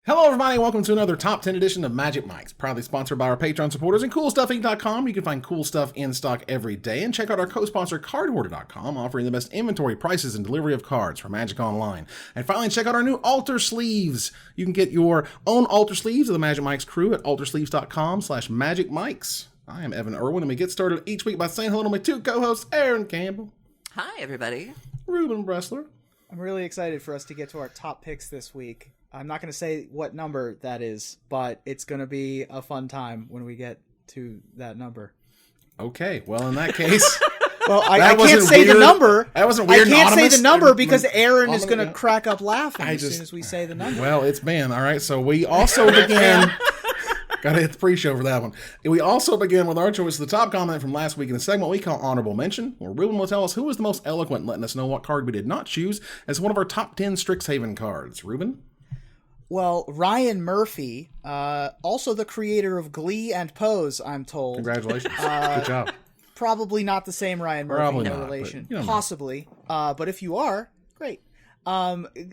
Hello, everybody. Welcome to another Top 10 edition of Magic Mike's, proudly sponsored by our Patreon supporters and CoolStuffInc.com. You can find cool stuff in stock every day, and check out our co-sponsor, CardHoarder.com, offering the best inventory, prices, and delivery of cards for Magic Online. And finally, check out our new Altar Sleeves. You can get your own Altar Sleeves of the Magic Mike's crew at altarsleeves.com/magicmikes. I am Evan Irwin, and we get started each week by saying hello to my two co-hosts, Aaron Campbell. Hi, everybody. Ruben Bressler. I'm really excited for us to get to our top picks this week. I'm not going to say what number that is, but it's going to be a fun time when we get to that number. Okay, well, in that case... Well, I can't say the number. That wasn't weird. I can't say the number because Aaron is going to crack up laughing as soon as we say the number. Well, it's been, all right. So we also begin... Got to hit the pre-show for that one. We also begin with our choice of the top comment from last week in a segment we call Honorable Mention, where Ruben will tell us who was the most eloquent, letting us know what card we did not choose as one of our top 10 Strixhaven cards. Ruben? Well, Ryan Murphy, also the creator of Glee and Pose, I'm told. Congratulations. Good job. Probably not the same Ryan Murphy, Probably no not, relation. but, possibly. But if you are, great.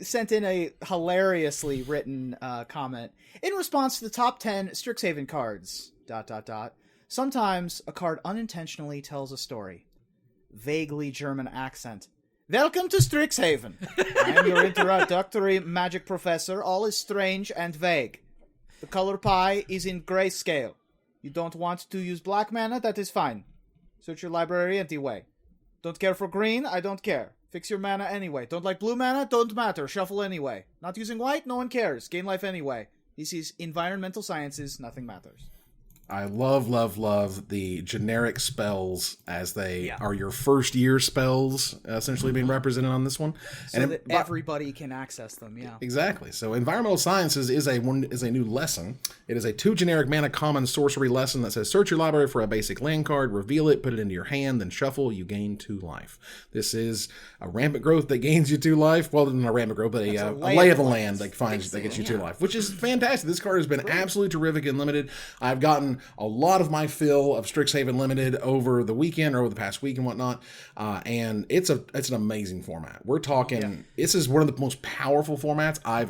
Sent in a hilariously written comment. In response to the top 10 Strixhaven cards, ... Sometimes a card unintentionally tells a story. Vaguely German accent. Welcome to Strixhaven. I'm your introductory magic professor. All is strange and vague. The color pie is in grayscale. You don't want to use black mana? That is fine. Search your library anyway. Don't care for green? I don't care. Fix your mana anyway. Don't like blue mana? Don't matter. Shuffle anyway. Not using white? No one cares. Gain life anyway. This is environmental sciences. Nothing matters. I love the generic spells as they are your first year spells, essentially being represented on this one. So and that everybody can access them, yeah. Exactly. So environmental sciences is a new lesson. It is a 2 generic mana common sorcery lesson that says search your library for a basic land card, reveal it, put it into your hand, then shuffle, you gain 2 life. This is a rampant growth that gains you 2 life. Well, not a rampant growth, but a lay of the land that gets you 2 life, which is fantastic. This card has been absolutely terrific and limited. I've gotten a lot of my fill of Strixhaven Limited over the weekend or over the past week and whatnot, and it's an amazing format. We're talking, this is one of the most powerful formats I've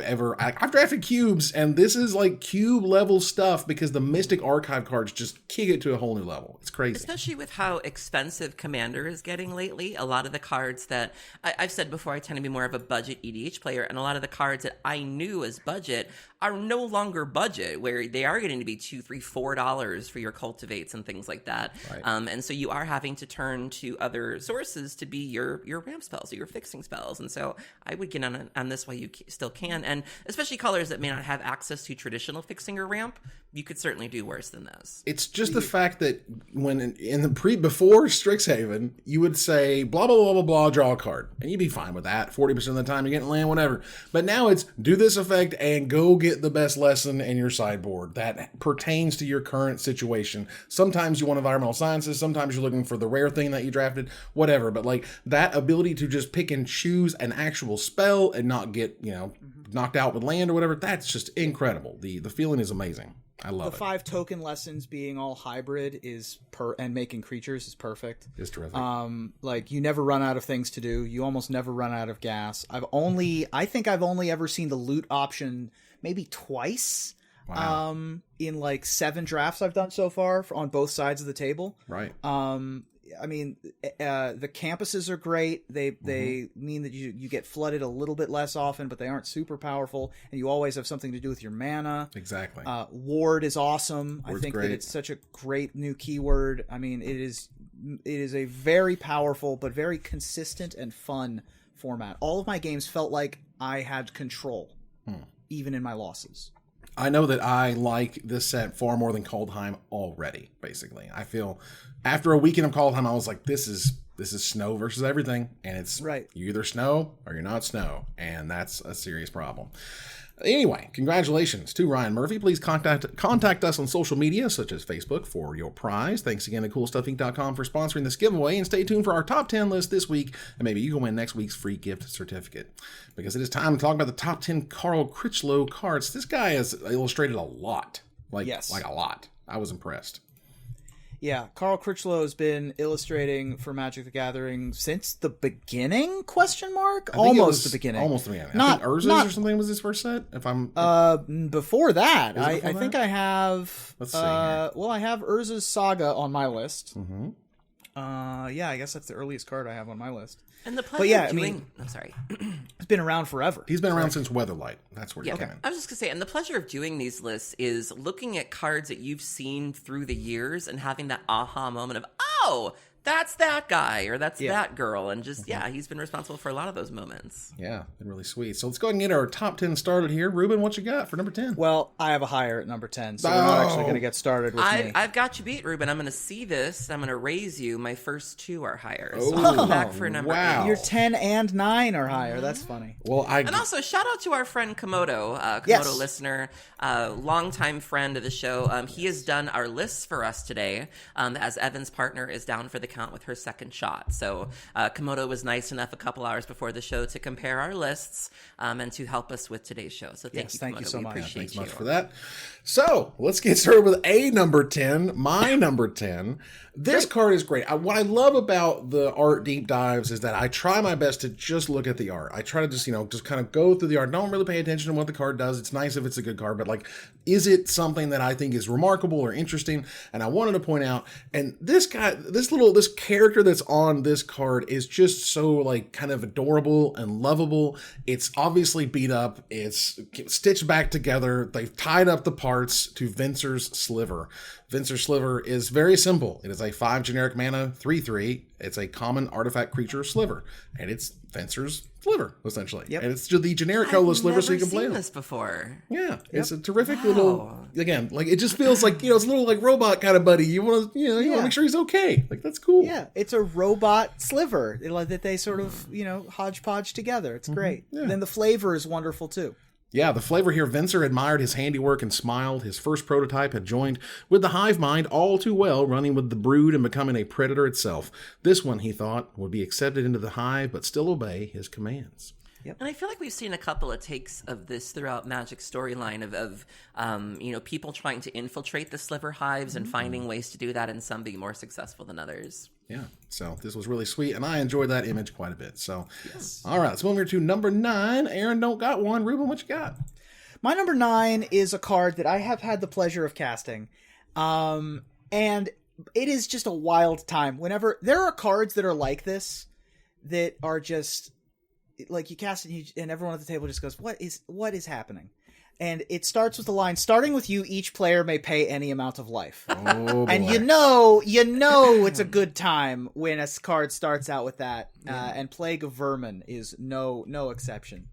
drafted cubes, and this is like cube level stuff because the Mystic Archive cards just kick it to a whole new level. It's crazy. Especially with how expensive Commander is getting lately. A lot of the cards that, I've said before, I tend to be more of a budget EDH player, and a lot of the cards that I knew as budget are no longer budget, where they are getting to be $2, $3, $4 for your cultivates and things like that. Right. And so you are having to turn to other sources to be your ramp spells or your fixing spells. And so I would get on this while you still can. And especially colors that may not have access to traditional fixing or ramp, you could certainly do worse than this. It's just the fact that when before Strixhaven, you would say blah blah blah blah blah, draw a card, and you'd be fine with that 40% of the time. You're getting land, whatever. But now it's do this effect and go get the best lesson in your sideboard that pertains to your current situation. Sometimes you want environmental sciences. Sometimes you're looking for the rare thing that you drafted, whatever. But like that ability to just pick and choose an actual spell and not get knocked out with land or whatever. That's just incredible. The feeling is amazing. I love it. The 5 token lessons being all hybrid and making creatures is perfect. It's terrific. Like you never run out of things to do. You almost never run out of gas. I think I've only ever seen the loot option maybe twice. Wow. In like 7 drafts I've done so far on both sides of the table. Right. I mean, the campuses are great. They mean that you get flooded a little bit less often, but they aren't super powerful, and you always have something to do with your mana. Exactly. Ward is awesome. Ward's I think great. that it's such a great new keyword. I mean, it is a very powerful but very consistent and fun format. All of my games felt like I had control, even in my losses. I know that I like this set far more than Kaldheim already, basically. I feel after a weekend of Kaldheim, I was like, this is snow versus everything. And it's right. You either snow or you're not snow. And that's a serious problem. Anyway, congratulations to Ryan Murphy. Please contact us on social media, such as Facebook, for your prize. Thanks again to CoolStuffInc.com for sponsoring this giveaway. And stay tuned for our top 10 list this week. And maybe you can win next week's free gift certificate. Because it is time to talk about the top 10 Carl Critchlow cards. This guy has illustrated a lot. A lot. I was impressed. Yeah, Carl Critchlow has been illustrating for Magic the Gathering since the beginning? Question mark? Almost the beginning. Almost the beginning. Not I think Urza's or something was his first set. If I'm before that, Is it before I think that? I have. Let's see here. Well, I have Urza's Saga on my list. Mm-hmm. Yeah, I guess that's the earliest card I have on my list. And the pleasure yeah, of I doing... mean- I'm sorry. It's been around forever. He's been around since Weatherlight. That's where he Yeah, came in. I was just gonna say, and the pleasure of doing these lists is looking at cards that you've seen through the years and having that aha moment of, oh, that's that guy or that's that girl, and just he's been responsible for a lot of those moments. Yeah, been really sweet. So let's go ahead and get our top 10 started here. Ruben, what you got for number 10? Well, I have a higher at number 10, so we're not actually going to get started with me. I've got you beat, Ruben. I'm going to see this. I'm going to raise you. My first two are higher. So Oh, I'll come back for number wow. 8. Your 10 and 9 are higher. That's funny. Well, And also, shout out to our friend Komodo, Yes. listener, longtime friend of the show. He has done our lists for us today, as Evan's partner is down for the count with her second shot. So Komodo was nice enough a couple hours before the show to compare our lists and to help us with today's show. So thank you, thank you Komodo. so We much. appreciate thanks you. much for that. So let's get started with a number 10, my number 10. This card is great. What I love about the art deep dives is that I try my best to just look at the art. I try to just kind of go through the art. Don't really pay attention to what the card does. It's nice if it's a good card, but like, is it something that I think is remarkable or interesting? And I wanted to point out, and this guy, this character that's on this card is just so like kind of adorable and lovable. It's obviously beat up. It's stitched back together. They've tied up the parts to Venser's Sliver. Venser's Sliver is very simple. It is a 5 generic mana, 3/3. It's a common artifact creature sliver. And it's Venser's Sliver, essentially. Yep. And it's just the generic colorless sliver so you can play I've it. never seen this before. Yeah, it's a terrific little, again, like it just feels like, it's a little like robot kind of buddy. You want to, you want to make sure he's okay. Like, that's cool. Yeah, it's a robot sliver that they sort of, hodgepodge together. It's great. Yeah. Then the flavor is wonderful too. Yeah, the flavor here, Venser admired his handiwork and smiled. His first prototype had joined with the hive mind all too well, running with the brood and becoming a predator itself. This one, he thought, would be accepted into the hive, but still obey his commands. And I feel like we've seen a couple of takes of this throughout Magic's storyline of people trying to infiltrate the sliver hives and finding ways to do that, and some being more successful than others. Yeah, so this was really sweet, and I enjoyed that image quite a bit. So, all right, let's move over to number 9. Aaron don't got one. Ruben, what you got? My number 9 is a card that I have had the pleasure of casting. And it is just a wild time. Whenever there are cards that are like this, that are just like you cast it and everyone at the table just goes, what is happening? And it starts with the line, starting with you, each player may pay any amount of life. Oh, boy. And you know it's a good time when a card starts out with that. And Plague of Vermin is no exception.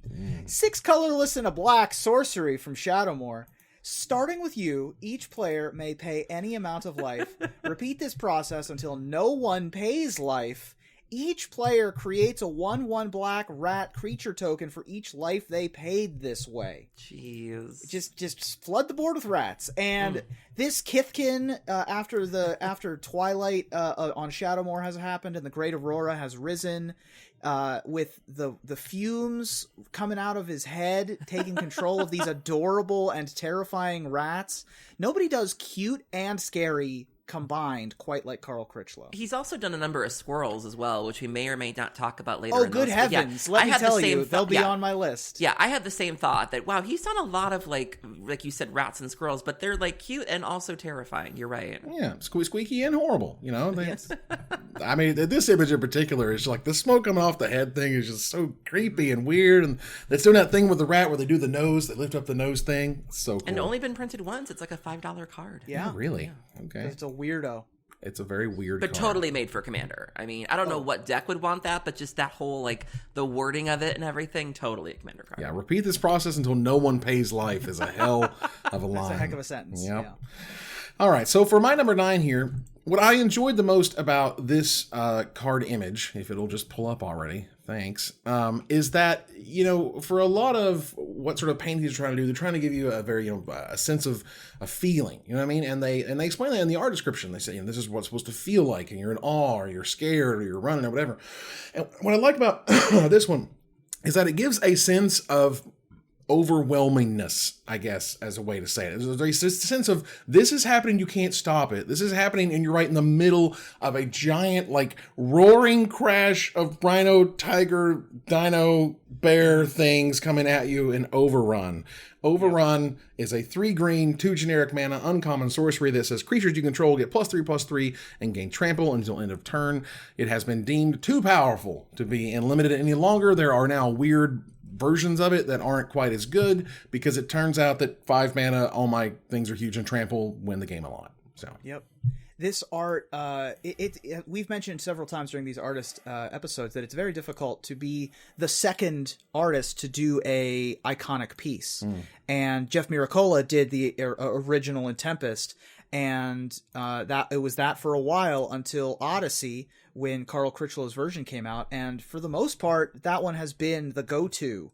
6 colorless and a black sorcery from Shadowmoor. Starting with you, each player may pay any amount of life. Repeat this process until no one pays life. Each player creates a 1/1 black rat creature token for each life they paid this way. Jeez. Just flood the board with rats. And this Kithkin, after Twilight on Shadowmoor has happened and the Great Aurora has risen, with the fumes coming out of his head, taking control of these adorable and terrifying rats. Nobody does cute and scary combined quite like Carl Critchlow. He's also done a number of squirrels as well, which we may or may not talk about later. Oh, in good those. heavens. Yeah, Let I me had the tell same you, they'll be yeah. on my list. Yeah, I had the same thought that, wow, he's done a lot of, like you said, rats and squirrels, but they're, like, cute and also terrifying. You're right. Yeah, squeaky and horrible, I mean, this image in particular is like the smoke coming off the head thing is just so creepy and weird. And it's doing that thing with the rat where they do the nose, they lift up the nose thing. It's so cool. And only been printed once. It's like a $5 card. Yeah. Oh, really? Okay. It's a weirdo. It's a very weird But card. totally made for Commander. I mean, I don't know what deck would want that, but just that whole, like, the wording of it and everything, totally a Commander card. Yeah, repeat this process until no one pays life is a hell of a line. It's a heck of a sentence. Yep. Yeah. All right, so for my number 9 here, what I enjoyed the most about this card image, if it'll just pull up already, thanks, is that, for a lot of what sort of paintings are trying to do, they're trying to give you a very, a sense of a feeling, you know what I mean? And they explain that in the art description. They say, this is what it's supposed to feel like, and you're in awe, or you're scared, or you're running, or whatever. And what I like about this one is that it gives a sense of overwhelmingness, I guess, as a way to say it. There's a sense of this is happening, you can't stop it. This is happening, and you're right in the middle of a giant, like, roaring crash of rhino, tiger, dino, bear things coming at you in Overrun. Overrun is a 3 green, 2 generic mana, uncommon sorcery that says creatures you control get +3/+3 and gain trample until end of turn. It has been deemed too powerful to be unlimited any longer. There are now weird versions of it that aren't quite as good because it turns out that 5 mana, all my things are huge and trample win the game a lot. So Yep. This art, we've mentioned several times during these artist episodes that it's very difficult to be the second artist to do a iconic piece. And Jeff Miracola did the original in Tempest, and that it was that for a while until Odyssey, when Carl Critchlow's version came out. And for the most part, that one has been the go-to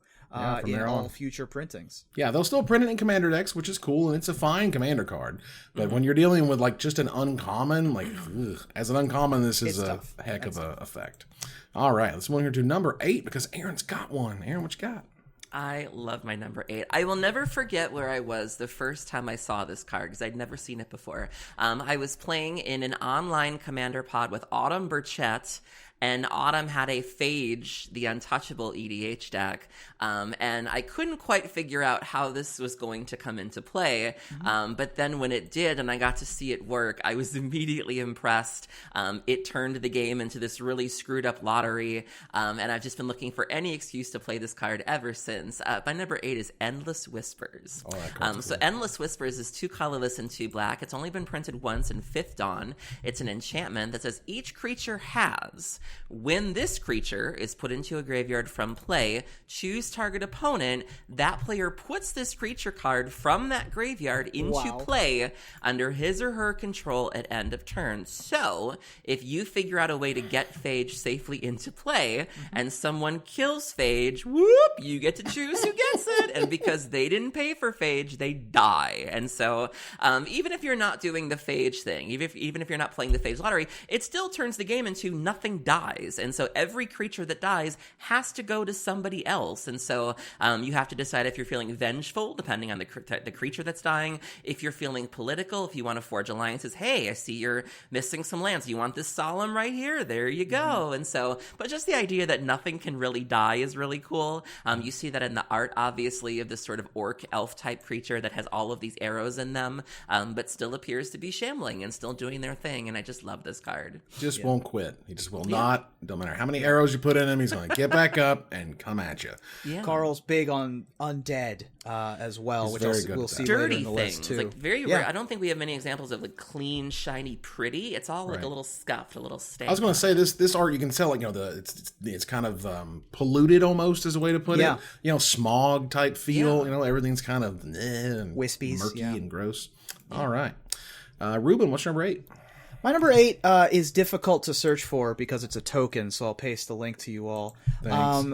in all future printings. Yeah, they'll still print it in Commander decks, which is cool, and it's a fine Commander card. But when you're dealing with like just an uncommon, like as an uncommon, this is a heck of a effect. All right, let's move here to number 8 because Aaron's got one. Aaron, what you got? I love my number 8. I will never forget where I was the first time I saw this card because I'd never seen it before. I was playing in an online Commander pod with Autumn Burchett, and Autumn had a Phage, the untouchable EDH deck, and I couldn't quite figure out how this was going to come into play, but then when it did and I got to see it work, I was immediately impressed. It turned the game into this really screwed up lottery, and I've just been looking for any excuse to play this card ever since. My number 8 is Endless Whispers. Oh, that card's cool. So Endless Whispers is 2 colorless and 2 black. It's only been printed once in 5th Dawn. It's an enchantment that says each creature has, when this creature is put into a graveyard from play, choose target opponent. That player puts this creature card from that graveyard into play under his or her control at end of turn. So if you figure out a way to get Phage safely into play and someone kills Phage, whoop, you get to choose who gets it. And because they didn't pay for Phage, they die. And so even if you're not doing the Phage thing, even if you're not playing the Phage lottery, it still turns the game into nothing dies. And so every creature that dies has to go to somebody else. And so you have to decide if you're feeling vengeful, depending on the creature that's dying. If you're feeling political, if you want to forge alliances, hey, I see you're missing some lands. You want this solemn right here? There you go. And so, but just the idea that nothing can really die is really cool. You see that in the art, obviously, of this sort of orc elf type creature that has all of these arrows in them, but still appears to be shambling and still doing their thing. And I just love this card. Just won't quit. He just will not. Don't matter how many arrows you put in him, he's going to get back up and come at you. Yeah. Carl's big on undead as well, He's which very good we'll at see that. later Dirty in the things, list too. like very rare. I don't think we have many examples of like clean, shiny, pretty. It's all like Right. a little scuffed, a little stained. I was going to say this art you can tell, like, you know, it's kind of polluted almost is a way to put it. You know, smog type feel. Yeah. You know, everything's kind of and Wispies, murky and gross. All right, Ruben, what's your number 8? My number 8 is difficult to search for because it's a token, so I'll paste the link to you all.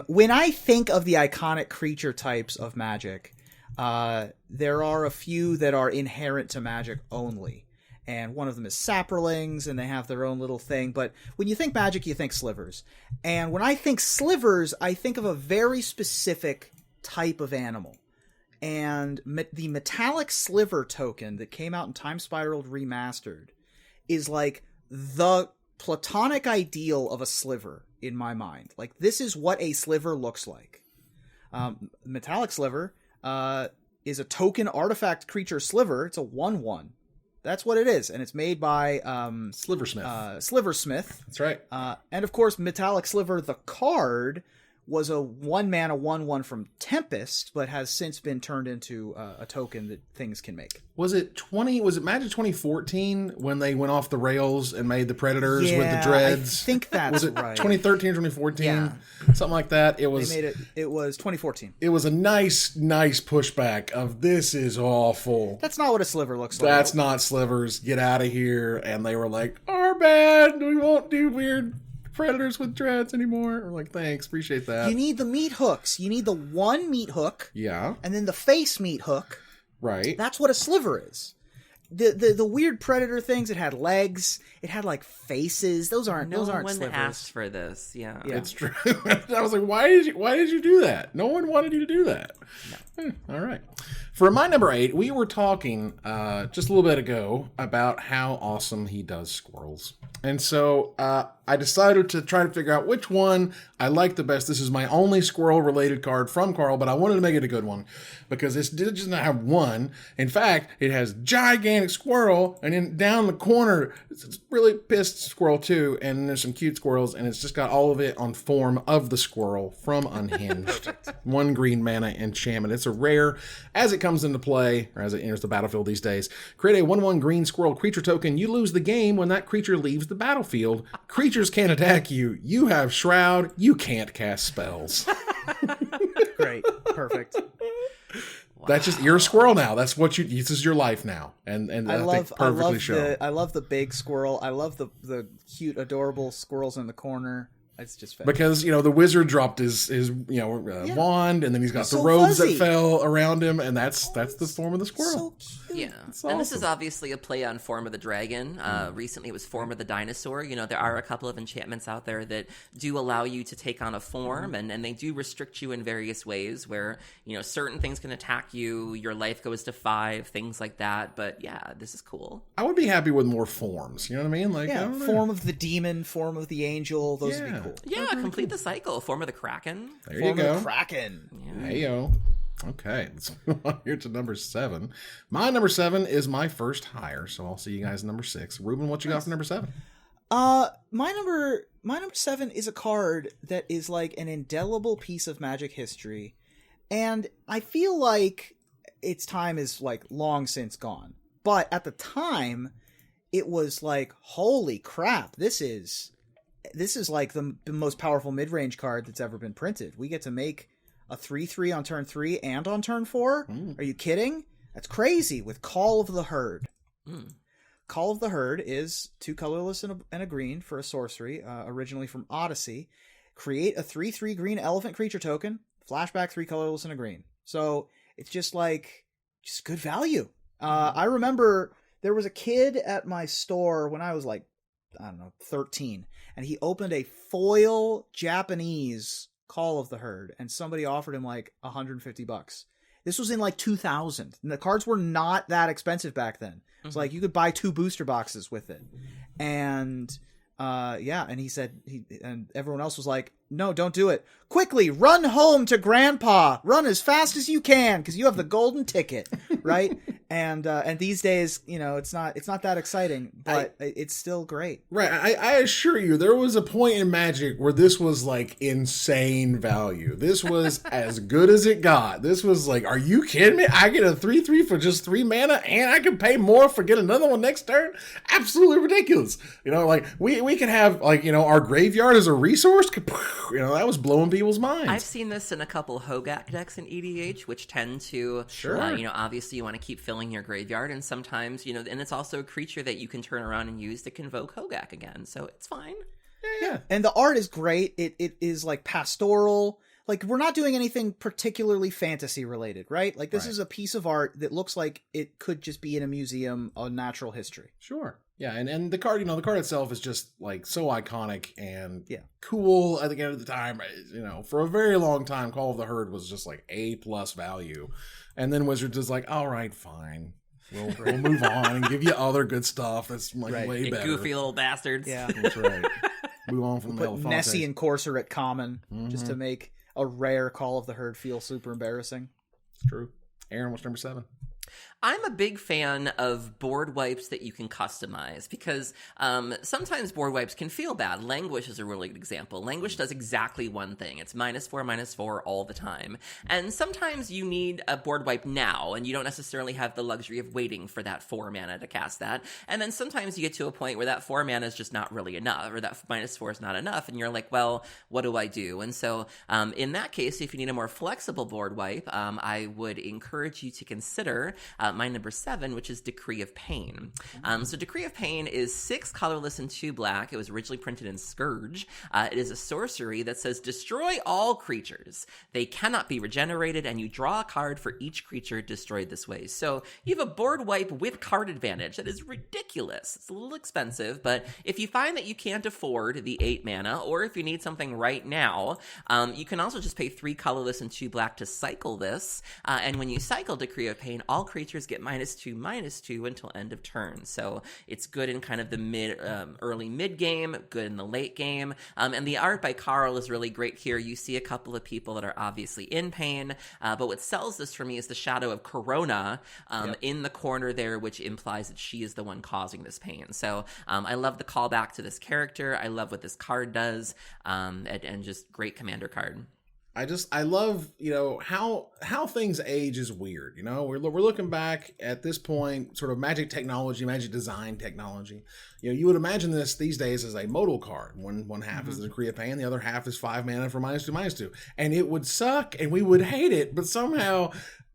When I think of the iconic creature types of Magic, there are a few that are inherent to Magic only. And one of them is Saprolings, and they have their own little thing. But when you think Magic, you think slivers. And when I think slivers, I think of a very specific type of animal. And the Metallic Sliver token that came out in Time Spiraled Remastered is like the platonic ideal of a sliver in my mind. Like, this is what a sliver looks like. Metallic Sliver is a token artifact creature sliver. It's a 1/1. That's what it is, and it's made by Sliversmith. Sliversmith. That's right. And of course, Metallic Sliver, the card, was a 1-mana 1/1 from Tempest, but has since been turned into a token that things can make. Was it Magic 2014 when they went off the rails and made the Predators with the dreads? I think that's was it right. 2013 or 2014? Yeah. Something like that. It was. They made it. It was 2014. It was a nice pushback of this is awful. That's not what a sliver looks like. That's not slivers. Get out of here. And they were like, our bad. We won't do weird Predators with dreads anymore. We're like, thanks, appreciate that. You need the meat hooks. You need the one meat hook. Yeah. And then the face meat hook. Right. That's what a sliver is. the weird predator things. It had legs. It had like faces. Those aren't No one slivers. asked for this. Yeah. It's true. I was like, why did you do that? No one wanted you to do that. No. All right. For my number 8, we were talking just a little bit ago about how awesome he does squirrels. And so I decided to try to figure out which one I like the best. This is my only squirrel-related card from Carl, but I wanted to make it a good one because it does not have one. In fact, it has gigantic squirrel, and then down the corner, it's really pissed squirrel too, and there's some cute squirrels, and it's just got all of it on form of the squirrel from Unhinged. 1 green mana enchantment. It's a rare. As it comes into play, or as it enters the battlefield these days, create a 1/1 green squirrel creature token. You lose the game when that creature leaves the battlefield. Creatures can't attack you. You have Shroud. You can't cast spells. Great. Perfect. That's just, you're a squirrel now. That's what this is your life now. And I think perfectly shown. I love the big squirrel. I love the cute, adorable squirrels in the corner. It's just fabulous. Because, the wizard dropped his wand, and then he's got the so robes fuzzy. that fell around him, and that's the form of the squirrel. So cute. Yeah, awesome. and this is obviously a play on Form of the Dragon. Recently, it was Form of the Dinosaur. There are a couple of enchantments out there that do allow you to take on a form, and they do restrict you in various ways where, certain things can attack you, your life goes to 5, things like that. But yeah, this is cool. I would be happy with more forms. You know what I mean? Like, I don't know. Form of the demon, form of the angel. Those would be cool. Yeah, complete the cycle. Form of the Kraken. There Form you go. of the Kraken. Yeah. Hey, yo. Okay, let's move on here to number 7. My number 7 is my first hire, so I'll see you guys in number 6. Ruben, what you got for number 7? My number 7 is a card that is like an indelible piece of Magic history, and I feel like its time is like long since gone. But at the time, it was like, holy crap, this is like the most powerful mid-range card that's ever been printed. We get to make a 3/3 on turn 3 and on turn 4. Are you kidding? That's crazy. With Call of the Herd. Call of the Herd is 2 colorless and a green for a sorcery, originally from Odyssey. Create a 3/3 green elephant creature token. Flashback 3 colorless and a green. So it's just good value. I remember there was a kid at my store when I was 13, and he opened a foil Japanese Call of the Herd, and somebody offered him $150. This was in 2000, and the cards were not that expensive back then. It's you could buy 2 booster boxes with it, and and he said and everyone else was like, no, don't do it. Quickly run home to grandpa. Run as fast as you can because you have the golden ticket, right? And these days, it's not that exciting, but it's still great. Right. I assure you, there was a point in Magic where this was insane value. This was as good as it got. This was are you kidding me? I get a 3/3 for just 3 mana, and I can pay more for get another one next turn? Absolutely ridiculous. We can have our graveyard as a resource. That was blowing people's minds. I've seen this in a couple Hogak decks in EDH, which tend to, obviously you want to keep filling your graveyard, and sometimes, and it's also a creature that you can turn around and use to convoke Hogak again, so it's fine. Yeah. And the art is great. It is pastoral. We're not doing anything particularly fantasy related, right? This is a piece of art that looks like it could just be in a museum of natural history. Sure. Yeah, and the card, the card itself is just so iconic and cool. I think at the time, for a very long time, Call of the Herd was just A+ value, and then Wizards is all right, fine, we'll move on and give you other good stuff that's way better. Goofy little bastards. Yeah, that's right. Move on from the Put Nessie and Courser at common just to make a rare Call of the Herd feel super embarrassing. It's true. Aaron, what's number 7? I'm a big fan of board wipes that you can customize because sometimes board wipes can feel bad. Languish is a really good example. Languish does exactly one thing. It's -4/-4 all the time. And sometimes you need a board wipe now, and you don't necessarily have the luxury of waiting for that 4 mana to cast that. And then sometimes you get to a point where that 4 mana is just not really enough, or that -4 is not enough, and you're like, well, what do I do? And so in that case, if you need a more flexible board wipe, I would encourage you to consider my number 7, which is Decree of Pain. So Decree of Pain is 6 colorless and 2 black. It was originally printed in Scourge. It is a sorcery that says destroy all creatures. They cannot be regenerated, and you draw a card for each creature destroyed this way. So you have a board wipe with card advantage. That is ridiculous. It's a little expensive, but if you find that you can't afford the 8 mana, or if you need something right now, you can also just pay 3 colorless and 2 black to cycle this. And when you cycle Decree of Pain, all creatures get -2/-2 until end of turn. So it's good in kind of the early mid game, good in the late game. And the art by Carl is really great here. You see a couple of people that are obviously in pain, but what sells this for me is the shadow of Corona in the corner there, which implies that she is the one causing this pain. So I love the callback to this character. I love what this card does, and just great commander card. I love, how things age is weird. We're looking back at this point, sort of magic technology, magic design technology. You would imagine this these days as a modal card. One half is the Decree of Pain, the other half is 5 mana for -2/-2. And it would suck and we would hate it, but somehow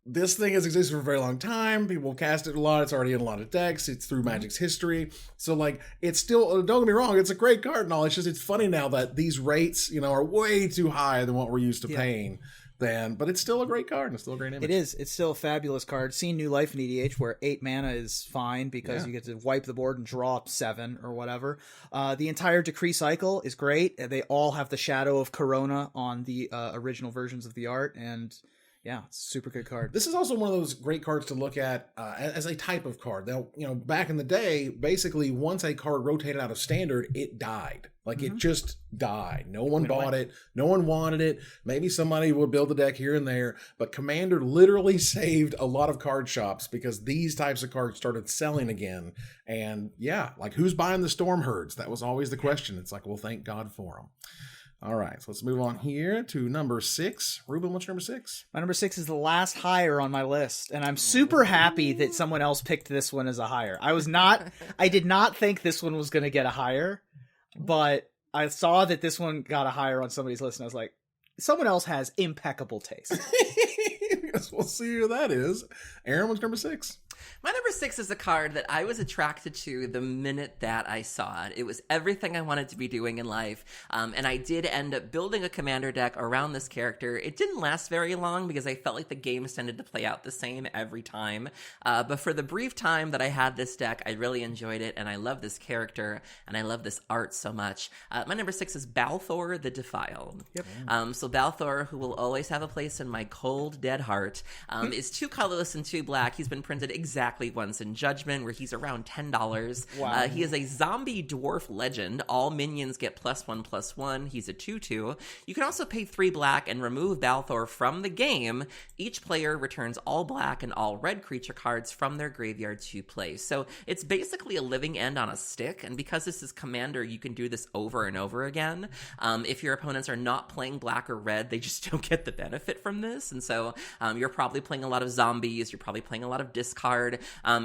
this thing has existed for a very long time. People cast it a lot. It's already in a lot of decks. It's through Magic's history. So, it's still, don't get me wrong, it's a great card and all. It's just, it's funny now that these rates, are way too high than what we're used to paying. But it's still a great card and it's still a great image. It is. It's still a fabulous card. Seen new life in EDH where 8 mana is fine because you get to wipe the board and draw up 7 or whatever. The entire Decree cycle is great. They all have the shadow of Corona on the original versions of the art, and yeah, super good card. This is also one of those great cards to look at as a type of card. Now, back in the day, basically, once a card rotated out of Standard, it died. It just died. No one bought it. No one wanted it. Maybe somebody would build a deck here and there. But Commander literally saved a lot of card shops because these types of cards started selling again. And who's buying the Storm Herds? That was always the question. It's well, thank God for them. All right, so let's move on here to number 6. Ruben, what's your number 6? My number 6 is the last hire on my list, and I'm super happy that someone else picked this one as a hire. I did not think this one was going to get a hire, but I saw that this one got a hire on somebody's list, and I was like, someone else has impeccable taste. Guess we'll see who that is. Aaron, what's number 6? My number 6 is a card that I was attracted to the minute that I saw it. It was everything I wanted to be doing in life, and I did end up building a commander deck around this character. It didn't last very long because I felt like the games tended to play out the same every time, but for the brief time that I had this deck, I really enjoyed it, and I love this character, and I love this art so much. My number 6 is Balthor the Defiled. Yep. So Balthor, who will always have a place in my cold, dead heart, is 2 colorless and 2 black. He's been printed exactly once in Judgment, where he's around $10. Wow. He is a zombie dwarf legend. All minions get +1/+1. He's a 2/2. You can also pay 3 black and remove Balthor from the game. Each player returns all black and all red creature cards from their graveyard to play. So it's basically a living end on a stick, and because this is Commander, you can do this over and over again. If your opponents are not playing black or red, they just don't get the benefit from this, and so you're probably playing a lot of zombies, you're probably playing a lot of discard.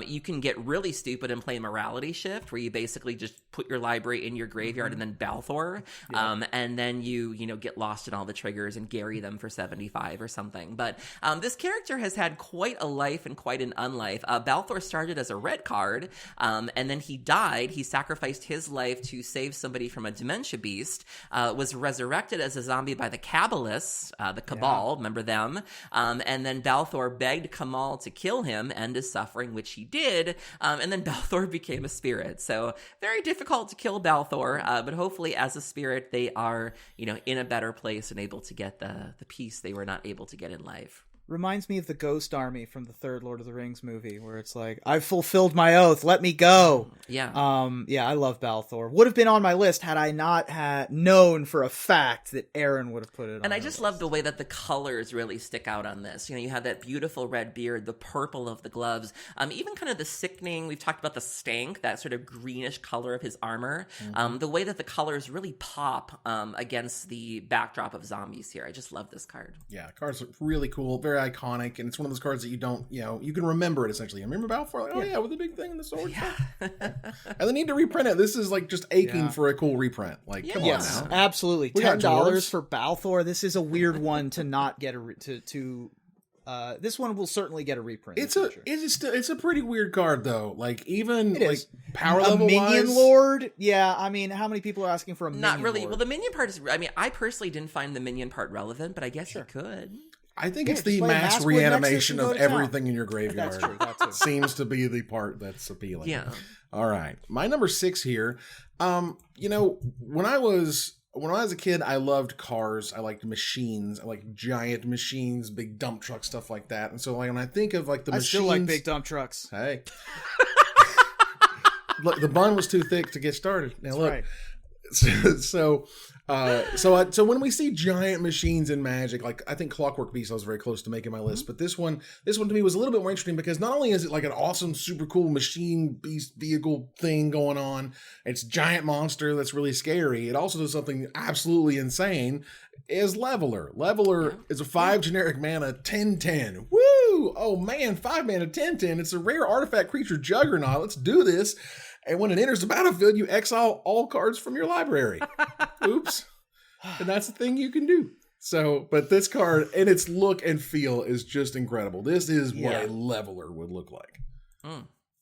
You can get really stupid and play Morality Shift, where you basically just put your library in your graveyard and then Balthor, and then you get lost in all the triggers and Gary them for 75 or something. But this character has had quite a life and quite an unlife. Balthor started as a red card, and then he died. He sacrificed his life to save somebody from a dementia beast, was resurrected as a zombie by the Kabbalists, the Cabal, remember them, and then Balthor begged Kamal to kill him, end his suffering, which he did, and then Balthor became a spirit. So very difficult to kill Balthor, but hopefully as a spirit they are, in a better place and able to get the peace they were not able to get in life. Reminds me of the Ghost Army from the third Lord of the Rings movie, where it's like, I've fulfilled my oath, let me go. Yeah. I love Balthor. Would have been on my list had I not known for a fact that Aaron would have put it on. And I just love the way that the colors really stick out on this. You have that beautiful red beard, the purple of the gloves, even kind of the sickening, we've talked about the stank, that sort of greenish color of his armor. The way that the colors really pop against the backdrop of zombies here. I just love this card. Yeah, the card's really cool, very iconic, and it's one of those cards that you don't, you can remember it essentially. Remember Balfour? With the big thing in the sword. Yeah. And they need to reprint it. This is just aching for a cool reprint. Come on now. Absolutely. $10 for Balthor. This is a weird one to not get to This one will certainly get a reprint. It's a pretty weird card though. Like even It is. power A level minion wise, lord. Yeah, I mean, how many people are asking for a minion? Not really. Lord? Well, the minion part is. I mean, I personally didn't find the minion part relevant, but I guess you could. I think Yeah, it's just the play mass Mask with Nexus reanimation and go of to town. everything in your graveyard. That's true. That too. Seems to be the part that's appealing. Yeah. All right. My number 6 here. When I was a kid, I loved cars. I liked machines. I liked giant machines, big dump truck stuff like that. And so like when I think of like the machines, still like big dump trucks. Hey. Look, the bun was too thick to get started. Now look. Right. So when we see giant machines in Magic, like I think Clockwork Beast, I was very close to making my list, but this one to me was a little bit more interesting because not only is it like an awesome, super cool machine beast vehicle thing going on, it's a giant monster that's really scary. It also does something absolutely insane. Is Leveler. Leveler is a 5 generic mana 10/10. Woo! Oh man, 5 mana 10/10. It's a rare artifact creature juggernaut. Let's do this. And when it enters the battlefield, you exile all cards from your library. Oops. And that's the thing you can do. So, but this card and its look and feel is just incredible. This is what a leveler would look like.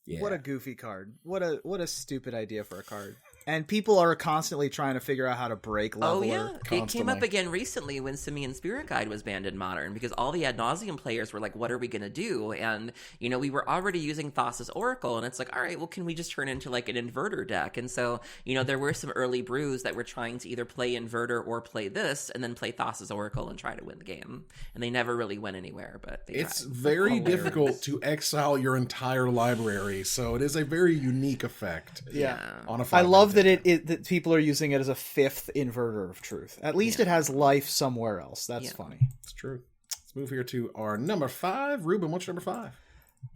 Yeah. What a goofy card. What a stupid idea for a card. And people are constantly trying to figure out how to break Leveler. Oh yeah, constantly. it came up again recently when Simeon Spirit Guide was banned in Modern because all the Ad Nauseam players were like, "What are we gonna do?" And we were already using Thassa's Oracle, and it's like, all right, well, can we just turn into like an inverter deck? And so there were some early brews that were trying to either play inverter or play this, and then play Thassa's Oracle and try to win the game. And they never really went anywhere. But it's tried. very difficult to exile your entire library, so it is a very unique effect. Yeah. On a I love that deck. that people are using it as a 5th inverter of truth. At least it has life somewhere else. That's funny. It's true. Let's move here to our number 5. Ruben, what's your number 5?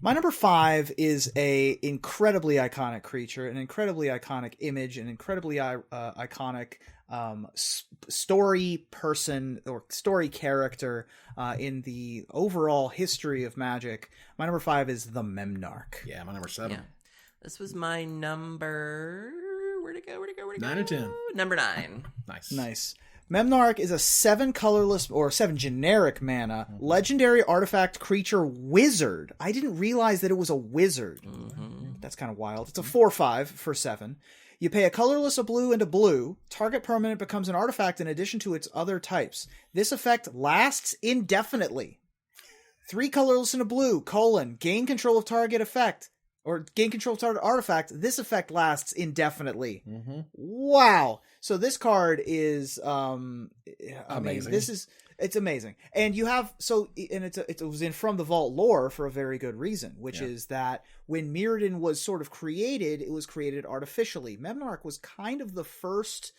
My number 5 is a incredibly iconic creature, an incredibly iconic image, an incredibly iconic story person or story character in the overall history of Magic. My number 5 is the Memnarch. Yeah, my number 7. Yeah. This was my number. Where'd it go? 9 or 10. Number 9. Nice. Memnarch is a 7 colorless or 7 generic mana legendary artifact creature wizard. I didn't realize that it was a wizard. That's kind of wild. It's a 4/5 for 7. You pay a colorless, a blue, and a blue. Target permanent becomes an artifact in addition to its other types. This effect lasts indefinitely. 3 colorless and a blue, gain control of target effect. Or gain control of target artifact. This effect lasts indefinitely. Wow. So this card is amazing. It's amazing. And you have it was in From the Vault lore for a very good reason, which is that when Mirrodin was sort of created, it was created artificially. Memnarch was kind of the first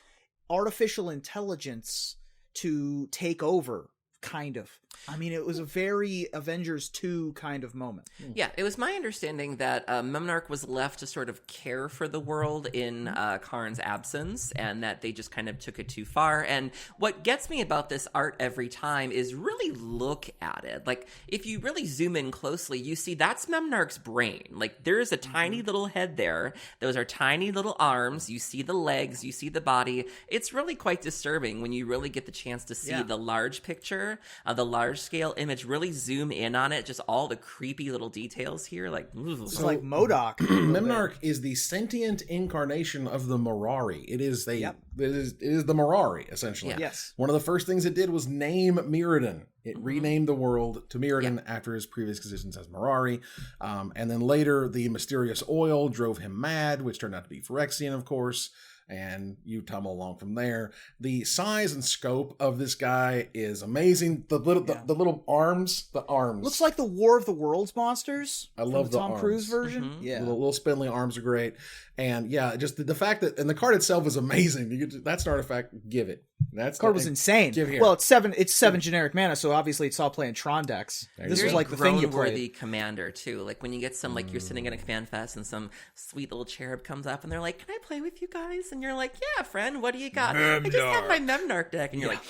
artificial intelligence to take over. Kind of. I mean, it was a very Avengers 2 kind of moment. Yeah, it was my understanding that Memnarch was left to sort of care for the world in Karn's absence, and that they just kind of took it too far. And what gets me about this art every time is really look at it. Like, if you really zoom in closely, you see that's Memnarch's brain. Like, there's a tiny little head there. Those are tiny little arms. You see the legs. You see the body. It's really quite disturbing when you really get the chance to see the large picture, the large scale image, really zoom in on it, just all the creepy little details here, like it's like MODOK. Memnarch is the sentient incarnation of the Mirari. It is the Mirari, essentially. Yes. One of the first things it did was name Mirrodin. It renamed the world to Mirrodin after his previous existence as Mirari. And then later, the mysterious oil drove him mad, which turned out to be Phyrexian, of course. And you tumble along from there. The size and scope of this guy is amazing. The little arms, looks like the War of the Worlds monsters. I love the Tom arms. Cruise version. Yeah, the little spindly arms are great, and just the fact that and the card itself is amazing. That's an artifact. Give it. That's card was insane. Give here. Well, it's 7 generic mana, so obviously it's all playing Tron decks. This was like the thing you played. Worthy commander too. Like when you get some you're sitting at a fan fest and some sweet little cherub comes up and they're like, "Can I play with you guys?" And you're like, "Yeah, friend. What do you got?" I just have my Memnarch deck, and you're like,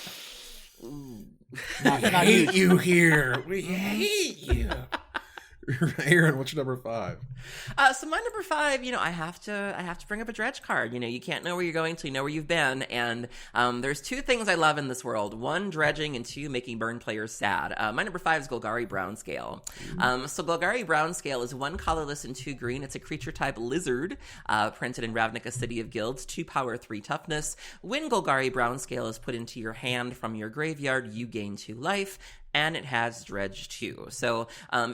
"Ooh." We hate you here. We hate you. Aaron, what's your number 5? So my number 5, I have to bring up a dredge card. You can't know where you're going till you know where you've been. And there's 2 things I love in this world: 1, dredging, and 2, making burn players sad. My number 5 is Golgari Brown Scale. So Golgari Brown Scale is 1 colorless and 2 green. It's a creature type lizard, printed in Ravnica City of Guilds, 2 power, 3 toughness. When Golgari Brown Scale is put into your hand from your graveyard, you gain 2 life. And it has Dredge too. So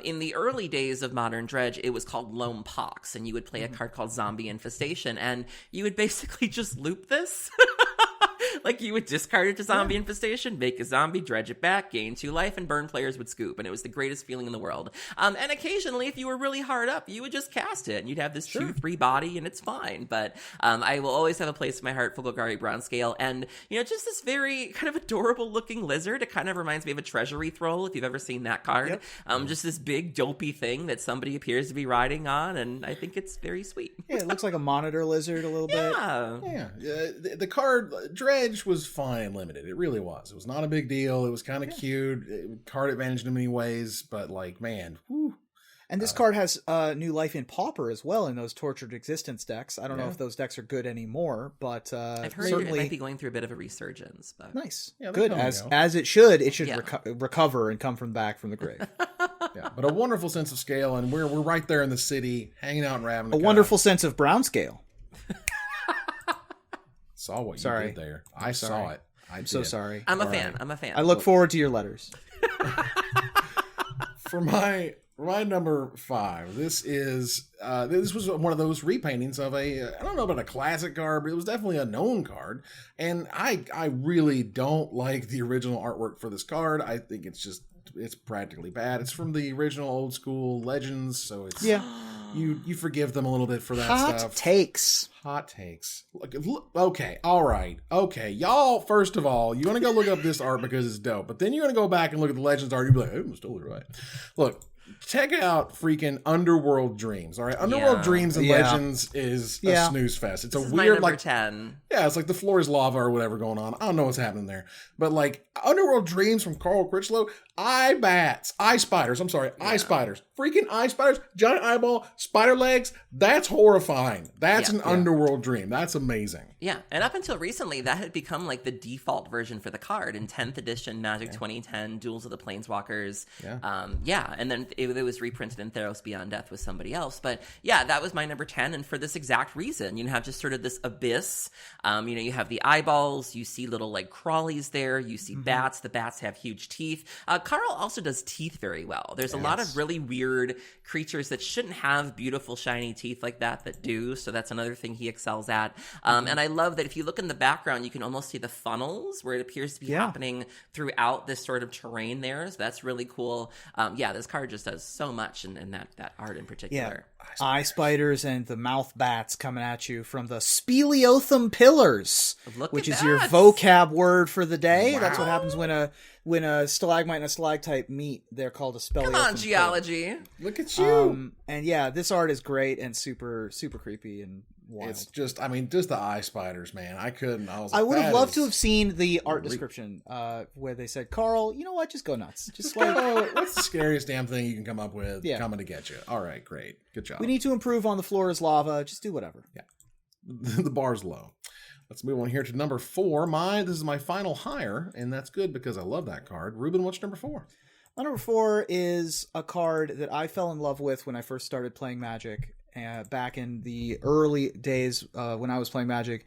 in the early days of Modern Dredge, it was called Loam Pox, and you would play a card called Zombie Infestation, and you would basically just loop this. Like, you would discard it to Zombie Infestation, make a zombie, dredge it back, gain 2 life, and burn players would scoop. And it was the greatest feeling in the world. And occasionally, if you were really hard up, you would just cast it, and you'd have this 2/3 body, and it's fine. But I will always have a place in my heart for Golgari Brown Scale. And, just this very kind of adorable-looking lizard. It kind of reminds me of a Treasury Thrall, if you've ever seen that card. Yep. Just this big, dopey thing that somebody appears to be riding on, and I think it's very sweet. Yeah, it looks like a monitor lizard a little bit. Yeah. The card Dredge was fine and limited. It really was. It was not a big deal. It was kind of cute. Card advantage in many ways, but man, whew. And this card has new life in Pauper as well in those Tortured Existence decks. I don't know if those decks are good anymore, but I've heard certainly it might be going through a bit of a resurgence. But nice, yeah, good as it should. It should recover and come from back from the grave. But a wonderful sense of scale, and we're right there in the city, hanging out in Ravnica. A wonderful sense of brown scale. Saw what you did there. I saw it. I'm so sorry. I'm a fan. I look forward to your letters. For my number 5, this was one of those repaintings of I don't know about a classic card, but it was definitely a known card. And I really don't like the original artwork for this card. I think it's practically bad. It's from the original old school Legends, so it's you forgive them a little bit for that stuff. Hot takes. Okay, all right. Okay, y'all, first of all, you want to go look up this art because it's dope, but then you're going to go back and look at the Legends art and you'll be like, oh, it's totally right. Look, check out freaking Underworld Dreams, all right? Underworld Dreams and Legends is a snooze fest. It's this a is weird, my number 10. Yeah, it's like the floor is lava or whatever going on. I don't know what's happening there. But Underworld Dreams from Carl Critchlow, eye spiders, freaking eye spiders, giant eyeball, spider legs, that's horrifying. That's an Underworld Dream. That's amazing. Yeah, and up until recently, that had become like the default version for the card in 10th edition Magic 2010, Duels of the Planeswalkers. And then it was reprinted in Theros Beyond Death with somebody else. But yeah, that was my number 10, and for this exact reason. You have just sort of this abyss. You have the eyeballs, you see little crawlies there, you see bats. The bats have huge teeth. Carl also does teeth very well. There's a lot of really weird creatures that shouldn't have beautiful shiny teeth like that do, so that's another thing he excels at. And I love that if you look in the background, you can almost see the funnels where it appears to be happening throughout this sort of terrain there, so that's really cool. This card just does so much in that art in particular. Eye spiders and the mouth bats coming at you from the Speleothum Pillars, which is your vocab word for the day. Wow. That's what happens when a stalagmite and a stalactite meet. They're called a Speleothum. Come on, geology! Pillar. Look at you! And this art is great and super super creepy and wild. It's just the eye spiders, man. I would have loved to have seen the art description where they said, Carl, you know what? Just go nuts. Just what's the scariest damn thing you can come up with coming to get you? All right, great. Good job. We need to improve on the floor is lava. Just do whatever. Yeah. The bar's low. Let's move on here to number 4. This is my final hire, and that's good because I love that card. Ruben, what's number 4? My number 4 is a card that I fell in love with when I first started playing Magic. Back in the early days when I was playing Magic.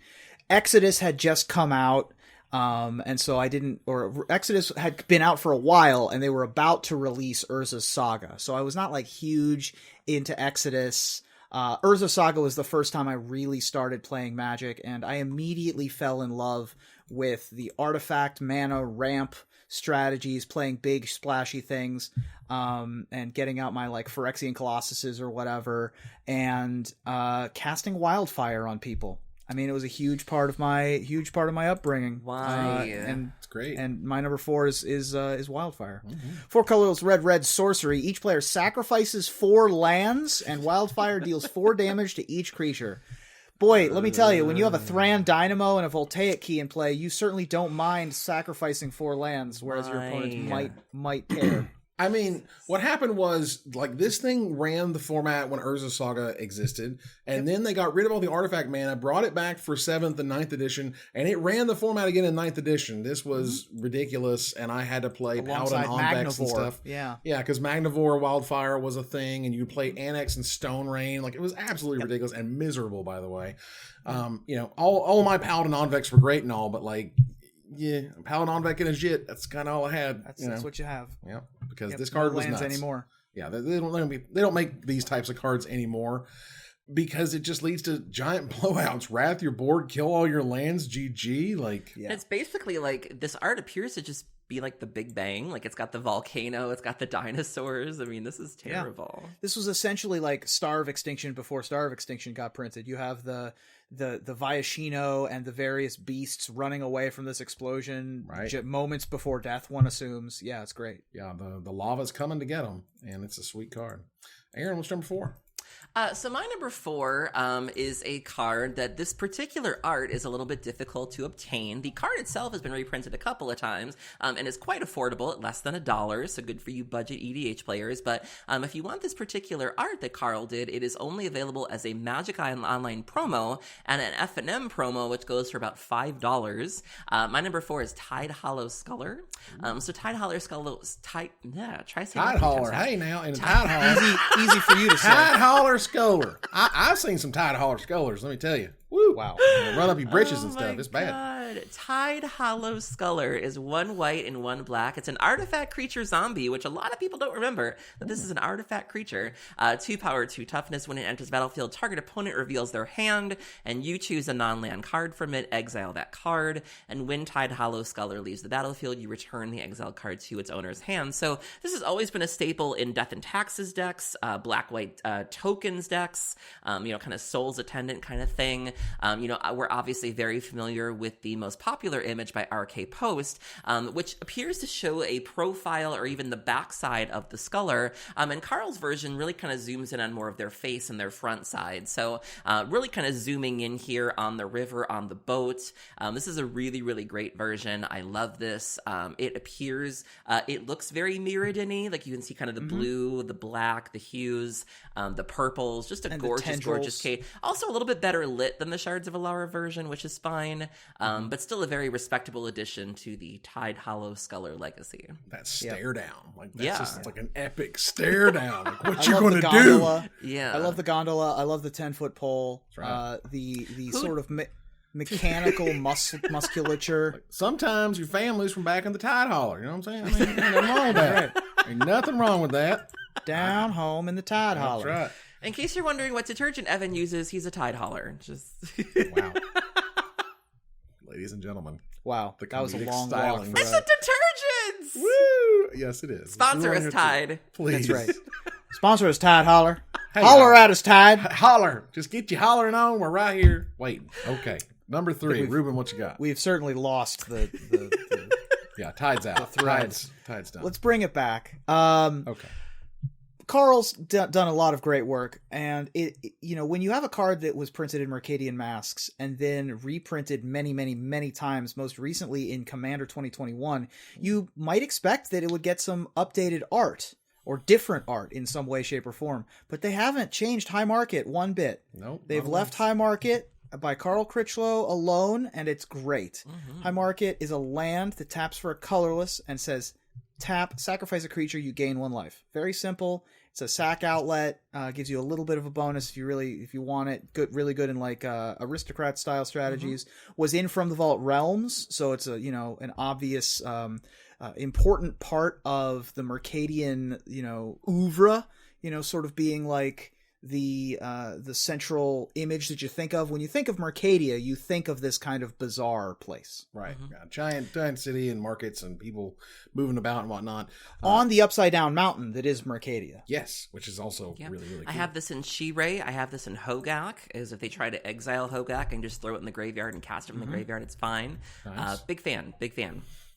Exodus had just come out, and so Exodus had been out for a while, and they were about to release Urza's Saga. So I was not huge into Exodus. Urza Saga was the first time I really started playing Magic, and I immediately fell in love with the artifact mana ramp strategies, playing big splashy things, and getting out my Phyrexian Colossuses or whatever, and casting Wildfire on people. I mean, it was a huge part of my upbringing. Why? And it's great. And my number 4 is Wildfire. 4 colorless red sorcery. Each player sacrifices 4 lands, and Wildfire deals 4 damage to each creature. Boy, let me tell you, when you have a Thran Dynamo and a Voltaic Key in play, you certainly don't mind sacrificing 4 lands, whereas your opponent might care. I mean, what happened was, like, this thing ran the format when Urza Saga existed, and then they got rid of all the artifact mana, brought it back for 7th and 9th edition, and it ran the format again in 9th edition. This was ridiculous, and I had to play Alongside Paladin Onvex and Magnivore. stuff. Yeah. Yeah, because Magnivore Wildfire was a thing, and you play Annex and Stone Rain. Like, it was absolutely ridiculous and miserable, by the way. All my Paladin Onvex were great and all, but, like, yeah, Paladin Onvex and a Jit, that's kind of all I had. That's what you have. Yeah, because this card was lands nuts. anymore. Yeah, they don't make these types of cards anymore because it just leads to giant blowouts. Wrath your board, kill all your lands, GG. Like, Yeah. It's basically like this art appears to just be like the Big Bang. Like it's got the volcano, it's got the dinosaurs. I mean, this is terrible. This was essentially like Star of Extinction before Star of Extinction got printed. You have the Viashino and the various beasts running away from this explosion moments before death, one assumes. Yeah, it's great. Yeah, the lava's coming to get them, and it's a sweet card. Aaron, what's number 4? So my number 4 is a card that this particular art is a little bit difficult to obtain. The card itself has been reprinted a couple of times and is quite affordable at less than $1, so good for you budget EDH players. But if you want this particular art that Carl did, it is only available as a Magic Online promo and an F&M promo, which goes for about $5. My number 4 is Tide Hollow Sculler. So Tide Hollow Sculler, try saying Tide Holler, hey now, in a Tide Holler. Easy for you to say. Tide Holler Sculler. I've seen some Tide Holler Scullers, let me tell you. Woo. Wow. Run up your britches and stuff. It's bad. Tide Hollow Sculler is 1 white and 1 black. It's an artifact creature zombie, which a lot of people don't remember that this is an artifact creature. 2 power, 2 toughness. When it enters battlefield, target opponent reveals their hand, and you choose a non-land card from it, exile that card, and when Tide Hollow Sculler leaves the battlefield, you return the exiled card to its owner's hand. So this has always been a staple in Death and Taxes decks, black-white tokens decks, kind of Soul's Attendant kind of thing. We're obviously very familiar with the most popular image by RK Post, which appears to show a profile or even the backside of the Sculler. And Carl's version really kind of zooms in on more of their face and their front side. So really kind of zooming in here on the river, on the boat. This is a really, really great version. I love this. It appears, it looks very Mirrodin-y. Like you can see kind of the blue, the black, the hues, the purples, just a gorgeous card. Also a little bit better lit than the Shards of Alara version, which is fine, but still a very respectable addition to the Tide Hollow Sculler legacy. That stare down. Like, that's just like an epic stare down. Like, what you going to do? Yeah. I love the gondola. I love the 10-foot pole. Right. The sort of mechanical musculature. Like, sometimes your family's from back in the Tide Holler. You know what I'm saying? I mean, ain't nothing wrong with that. Ain't nothing wrong with that. Down home in the Tide Holler. That's right. In case you're wondering what detergent Evan uses, he's a Tide Hauler. Just wow. Ladies and gentlemen. Wow. That was a long styling. walk for it's the detergents! Woo! Yes, it is. Sponsor us, Tide. Please. That's right. Sponsor us, Tide Holler. Hey, holler at us, Tide. Holler. Just get you hollering on. We're right here. Wait. Okay. Number 3. Ruben, what you got? We've certainly lost the yeah, Tide's out. Tide's done. Let's bring it back. Okay. Carl's done a lot of great work, and when you have a card that was printed in Mercadian Masks and then reprinted many times, most recently in Commander 2021, you might expect that it would get some updated art or different art in some way, shape, or form, but they haven't changed High Market one bit. Nope. They've left High Market by Carl Critchlow alone, and it's great. High Market is a land that taps for a colorless and says, tap, sacrifice a creature, you gain 1 life. Very simple. It's a sack outlet. Gives you a little bit of a bonus if you want it. Really good in like aristocrat style strategies. Was in From the Vault Realms, so it's an obvious important part of the Mercadian oeuvre. Sort of being like the central image that you think of when you think of Mercadia. You think of this kind of bizarre place, right? Yeah, giant city and markets and people moving about and whatnot on the upside down mountain that is Mercadia. Yes, which is also really cool. I have this in Shirei. I have this in Hogak. Is if they try to exile Hogak and just throw it in the graveyard and cast it from the graveyard, it's fine. Nice. Big fan.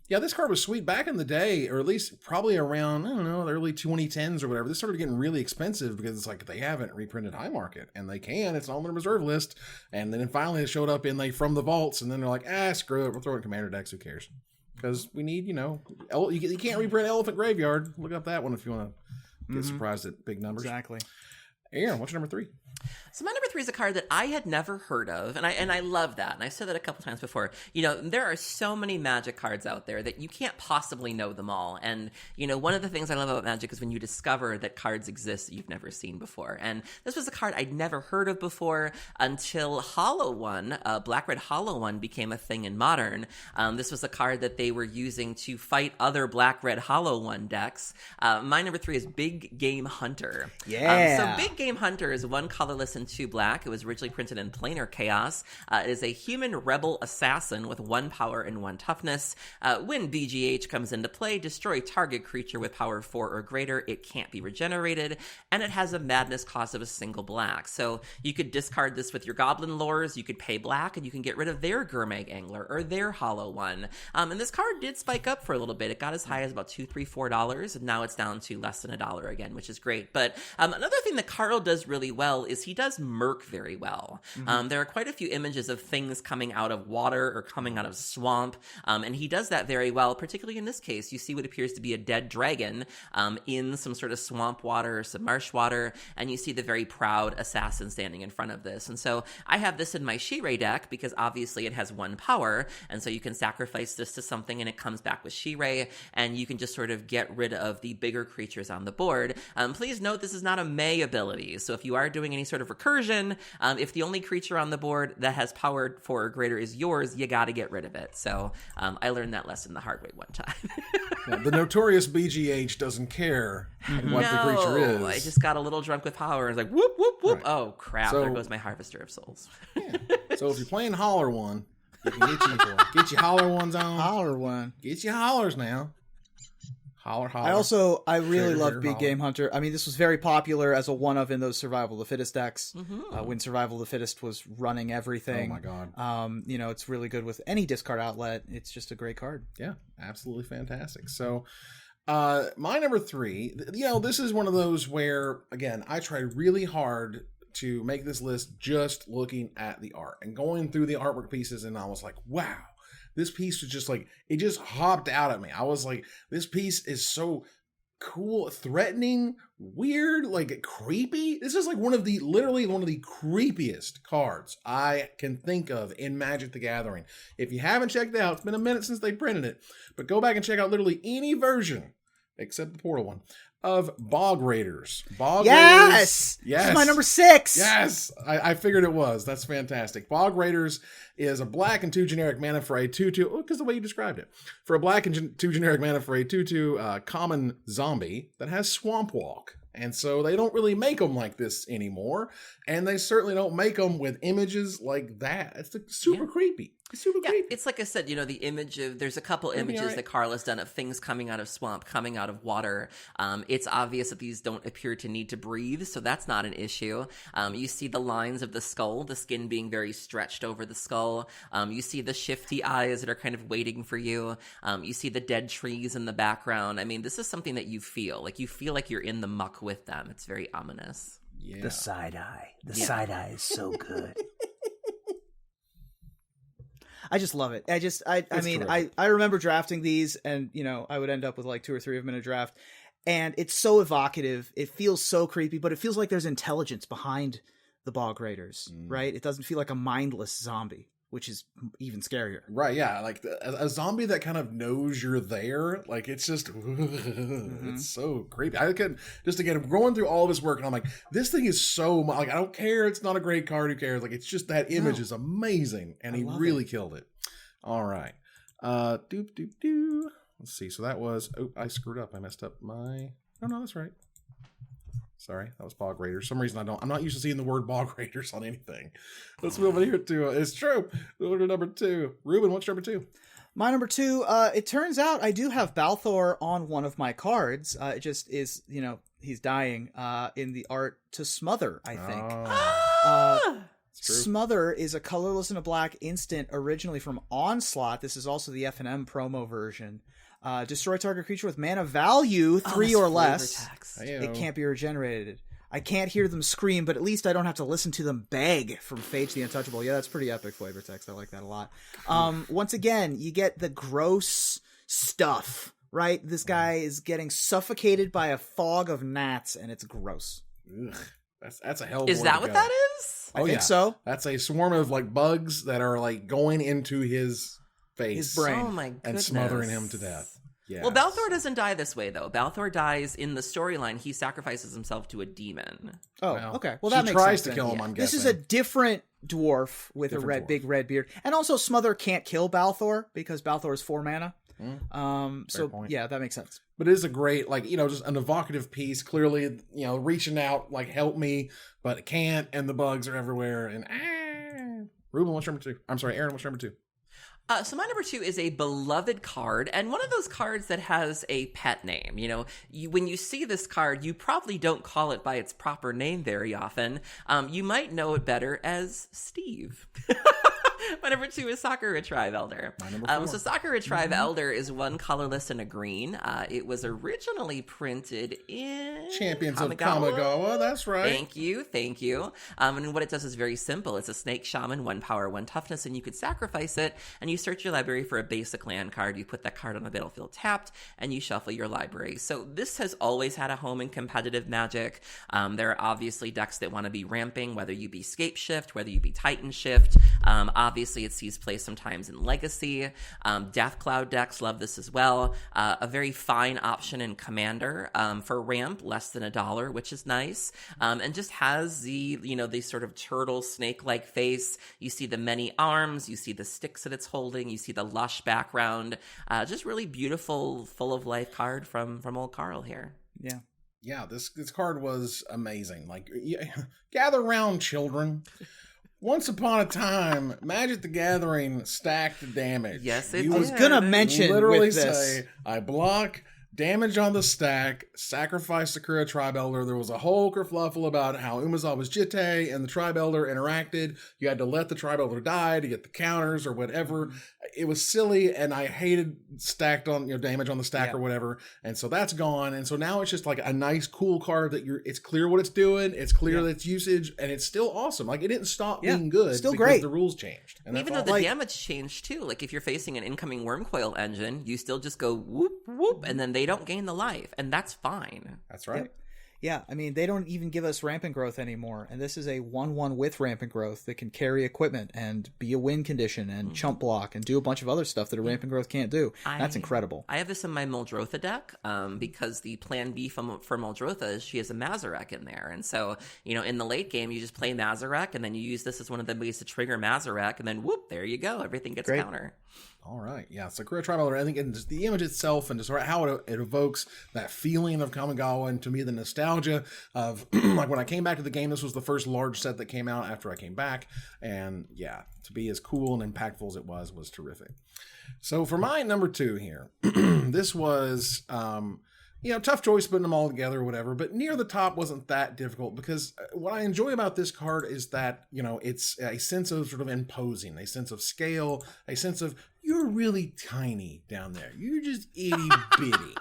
Yeah, this card was sweet back in the day, or at least probably around, the early 2010s or whatever. This started getting really expensive because it's like they haven't reprinted High Market, and they can. It's on their reserve list. And then finally it showed up in From the Vaults, and then they're like, screw it. We'll throw it in Commander decks. Who cares? because we need, you can't reprint Elephant Graveyard. Look up that one if you want to get surprised at big numbers. Exactly. Aaron, what's your number 3? So my number 3 is a card that I had never heard of, and I love that. And I've said that a couple times before. There are so many Magic cards out there that you can't possibly know them all. And one of the things I love about Magic is when you discover that cards exist that you've never seen before. And this was a card I'd never heard of before until Hollow One, Black Red Hollow One, became a thing in Modern. This was a card that they were using to fight other Black Red Hollow One decks. My number 3 is Big Game Hunter. Yeah. So Big Game Hunter is 1 colorless and 2 black. It was originally printed in Planar Chaos. It is a human rebel assassin with 1 power and 1 toughness. When BGH comes into play, destroy target creature with power 4 or greater. It can't be regenerated, and it has a madness cost of a single black. So you could discard this with your Goblin Lores, you could pay black, and you can get rid of their Gurmag Angler or their Hollow One. And this card did spike up for a little bit. It got as high as about $2, $3, $4, and now it's down to less than $1 again, which is great. But another thing that Carl does really well is he does murk very well. There are quite a few images of things coming out of water or coming out of swamp, and he does that very well, particularly in this case. You see what appears to be a dead dragon in some sort of swamp water or some marsh water, and you see the very proud assassin standing in front of this. And so I have this in my Shirei deck because obviously it has 1 power, and so you can sacrifice this to something and it comes back with Shirei, and you can just sort of get rid of the bigger creatures on the board. Please note this is not a May ability, so if you are doing any sort of recursion, if the only creature on the board that has power 4 or greater is yours, you got to get rid of it. So I learned that lesson the hard way one time. Yeah, the notorious BGH doesn't care what the creature is. I just got a little drunk with power and was like, whoop, whoop, whoop. Right. Oh, crap. So, there goes my Harvester of Souls. Yeah. So if you're playing Holler One, you can get your Holler Ones on. Holler One. Get your Hollers now. Holler. I really love Big holler. Game Hunter. I mean, this was very popular as a one-of in those Survival of the Fittest decks. When Survival of the Fittest was running everything. Oh my god. It's really good with any discard outlet. It's just a great card. Yeah, absolutely fantastic. So, my number 3, this is one of those where, again, I tried really hard to make this list just looking at the art and going through the artwork pieces, and I was like, wow. This piece was just like, it just hopped out at me. I was like, this piece is so cool, threatening, weird, like creepy. This is like literally one of the creepiest cards I can think of in Magic the Gathering. If you haven't checked it out, it's been a minute since they printed it, but go back and check out literally any version, except the Portal one, of Bog Raiders. Yes! This is my number 6! Yes! I figured it was. That's fantastic. Bog Raiders is a black and 2 generic mana for a 2/2, because the way you described it. For a black and 2 generic mana for a 2/2 common zombie that has Swamp Walk. And so they don't really make them like this anymore. And they certainly don't make them with images like that. It's super creepy. It's super creepy. It's like I said, the image of, there's a couple images that Carl has done of things coming out of swamp, coming out of water. It's obvious that these don't appear to need to breathe, so that's not an issue. You see the lines of the skull, the skin being very stretched over the skull. You see the shifty eyes that are kind of waiting for you. You see the dead trees in the background. I mean, this is something that you feel like you're in the muck with them. It's very ominous. Yeah. The side eye. The side eye is so good. I just love it. I remember drafting these, and I would end up with like 2 or 3 of them in a draft, and it's so evocative. It feels so creepy, but it feels like there's intelligence behind the Bog Raiders, right? It doesn't feel like a mindless zombie, which is even scarier. Right, yeah. Like a zombie that kind of knows you're there. Like, it's just, it's so creepy. I could, just again, going through all of his work, and I'm like, this thing is so, like, I don't care. It's not a great card. Who cares? Like, it's just that image is amazing. And he really killed it. All right. Let's see. So that was, I screwed up. I messed up my, no, that's right. Sorry, that was Bog Raiders. For some reason I'm not used to seeing the word Bog Raiders on anything. Let's move over here to, it's true. Move to number 2. Ruben, what's your number 2? My number 2, it turns out I do have Balthor on one of my cards. It just is, he's dying in the art to Smother, I think. Smother is a colorless and a black instant originally from Onslaught. This is also the F&M promo version. Destroy target creature with mana value 3 or less. It can't be regenerated. I can't hear them scream, but at least I don't have to listen to them beg from Phage the Untouchable. Yeah, that's pretty epic flavor text. I like that a lot. Once again, you get the gross stuff, right? This guy is getting suffocated by a fog of gnats, and it's gross. Ugh, that's a hell of a Is way that to what go. that is? I think so. That's a swarm of like bugs that are like going into his face, His brain. Oh my goodness. and smothering him to death. Yeah. Well, Balthor doesn't die this way, though. Balthor dies in the storyline. He sacrifices himself to a demon. Oh, Well, okay. Well, she that makes tries sense. to then. kill him, I'm This is guessing. a different dwarf with Different a red, dwarf. big red beard, and also Smother can't kill Balthor because Balthor is 4 mana. So point. yeah, that makes sense. But it is a great, like, just an evocative piece. Clearly, reaching out, like, help me, but it can't, and the bugs are everywhere. And Ruben, what's number 2? I'm sorry, Aaron, what's number 2? So my number 2 is a beloved card, and one of those cards that has a pet name. When you see this card, you probably don't call it by its proper name very often. You might know it better as Steve. My number 2 is Sakura Tribe Elder. My number 4. So Sakura Tribe Elder is one colorless and a green. It was originally printed in Champions of Kamigawa, that's right. Thank you. And what it does is very simple. It's a snake shaman, 1 power, 1 toughness, and you could sacrifice it, and you search your library for a basic land card. You put that card on the battlefield tapped, and you shuffle your library. So this has always had a home in competitive Magic. There are obviously decks that want to be ramping, whether you be Scape Shift, whether you be Titan Shift. Obviously, it sees play sometimes in Legacy. Death Cloud decks love this as well. A very fine option in Commander for ramp, less than $1, which is nice. And just has the sort of turtle snake-like face. You see the many arms. You see the sticks that it's holding. You see the lush background. Just really beautiful, full of life card from old Carl here. Yeah. Yeah, this card was amazing. Like, gather round, children. Once upon a time, Magic the Gathering stacked damage. Yes, it You did. I was gonna mention literally with this. say, I block damage on the stack, sacrifice Sakura Tribe Elder. There was a whole kerfluffle about how Umezawa was Jitte and the Tribe Elder interacted. You had to let the Tribe Elder die to get the counters or whatever. It was silly, and I hated stacked on damage on the stack or whatever. And so that's gone. And so now it's just like a nice, cool card that it's clear what it's doing. It's clear that it's usage, and it's still awesome. Like, it didn't stop being good. Still because great. the rules changed. And Even though the damage changed too, like if you're facing an incoming Wormcoil engine, you still just go whoop, whoop, and then they don't gain the life, and that's fine. That's right. Yeah, I mean, they don't even give us rampant growth anymore, and this is a 1/1 with rampant growth that can carry equipment and be a win condition and chump block and do a bunch of other stuff that a rampant growth can't do. That's incredible. I have this in my Muldrotha deck because the plan B for Muldrotha is she has a Mazarek in there, and so in the late game you just play Mazarek, and then you use this as one of the ways to trigger Mazarek, and then whoop, there you go, everything gets counter. All right, yeah. Sakura Tribe Elder, I think, and just the image itself, and just how it evokes that feeling of Kamigawa, and to me, the nostalgia of like when I came back to the game. This was the first large set that came out after I came back, and yeah, to be as cool and impactful as it was terrific. So for my number 2 here, this was tough choice putting them all together or whatever, but near the top wasn't that difficult because what I enjoy about this card is that, it's a sense of sort of imposing, a sense of scale, a sense of you're really tiny down there. You're just itty bitty.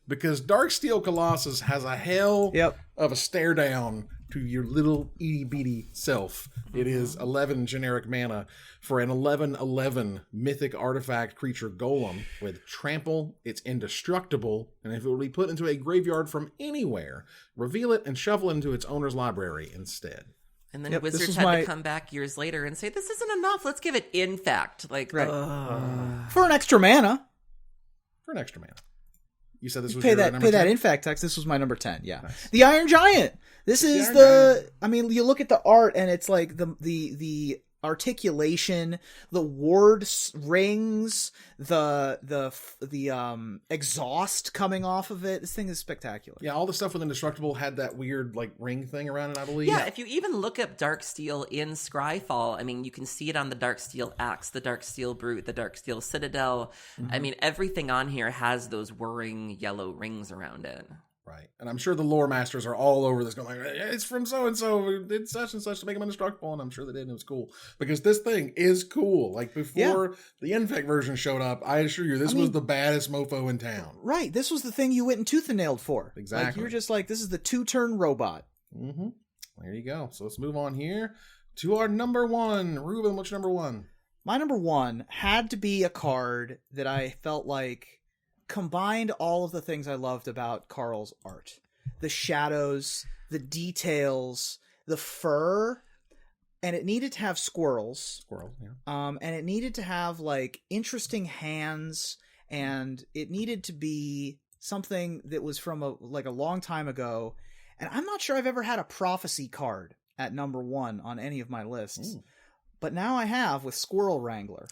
Because Darksteel Colossus has a hell of a stare down to your little itty bitty self. It is 11 generic mana for an 11/11 mythic artifact creature golem with trample. It's indestructible, and if it will be put into a graveyard from anywhere, reveal it and shuffle it into its owner's library instead. And then Wizards had to come back years later and say, this isn't enough, let's give it Infect. Like, for an extra mana. For an extra mana. You said this was pay your that number pay 10? that Infect text. This was my number 10. Yeah, Nice. The Iron Giant. This is I mean, you look at the art and it's like the articulation, the ward rings, the exhaust coming off of it. This thing is spectacular. Yeah, all the stuff with Indestructible had that weird like ring thing around it, I believe. Yeah, if you even look up Darksteel in Scryfall, I mean, you can see it on the Darksteel Axe, the Darksteel Brute, the Darksteel Citadel. I mean, everything on here has those whirring yellow rings around it. Right. And I'm sure the lore masters are all over this going like, it's from so-and-so, it did such and such to make them indestructible, and I'm sure they did, and it was cool. Because this thing is cool. Like, before the Infect version showed up, I assure you, this was the baddest mofo in town. Right. This was the thing you went and tooth and nailed for. Exactly. Like, you're just like, this is the 2-turn robot. Mm-hmm. There you go. So let's move on here to our number one. Ruben, what's your number one? My number one had to be a card that I felt like combined all of the things I loved about Carl's art. The shadows, the details, the fur, and it needed to have squirrels. Squirrel, yeah. And it needed to have like interesting hands, and it needed to be something that was from a long time ago. And I'm not sure I've ever had a prophecy card at number one on any of my lists. Ooh. But now I have with Squirrel Wrangler.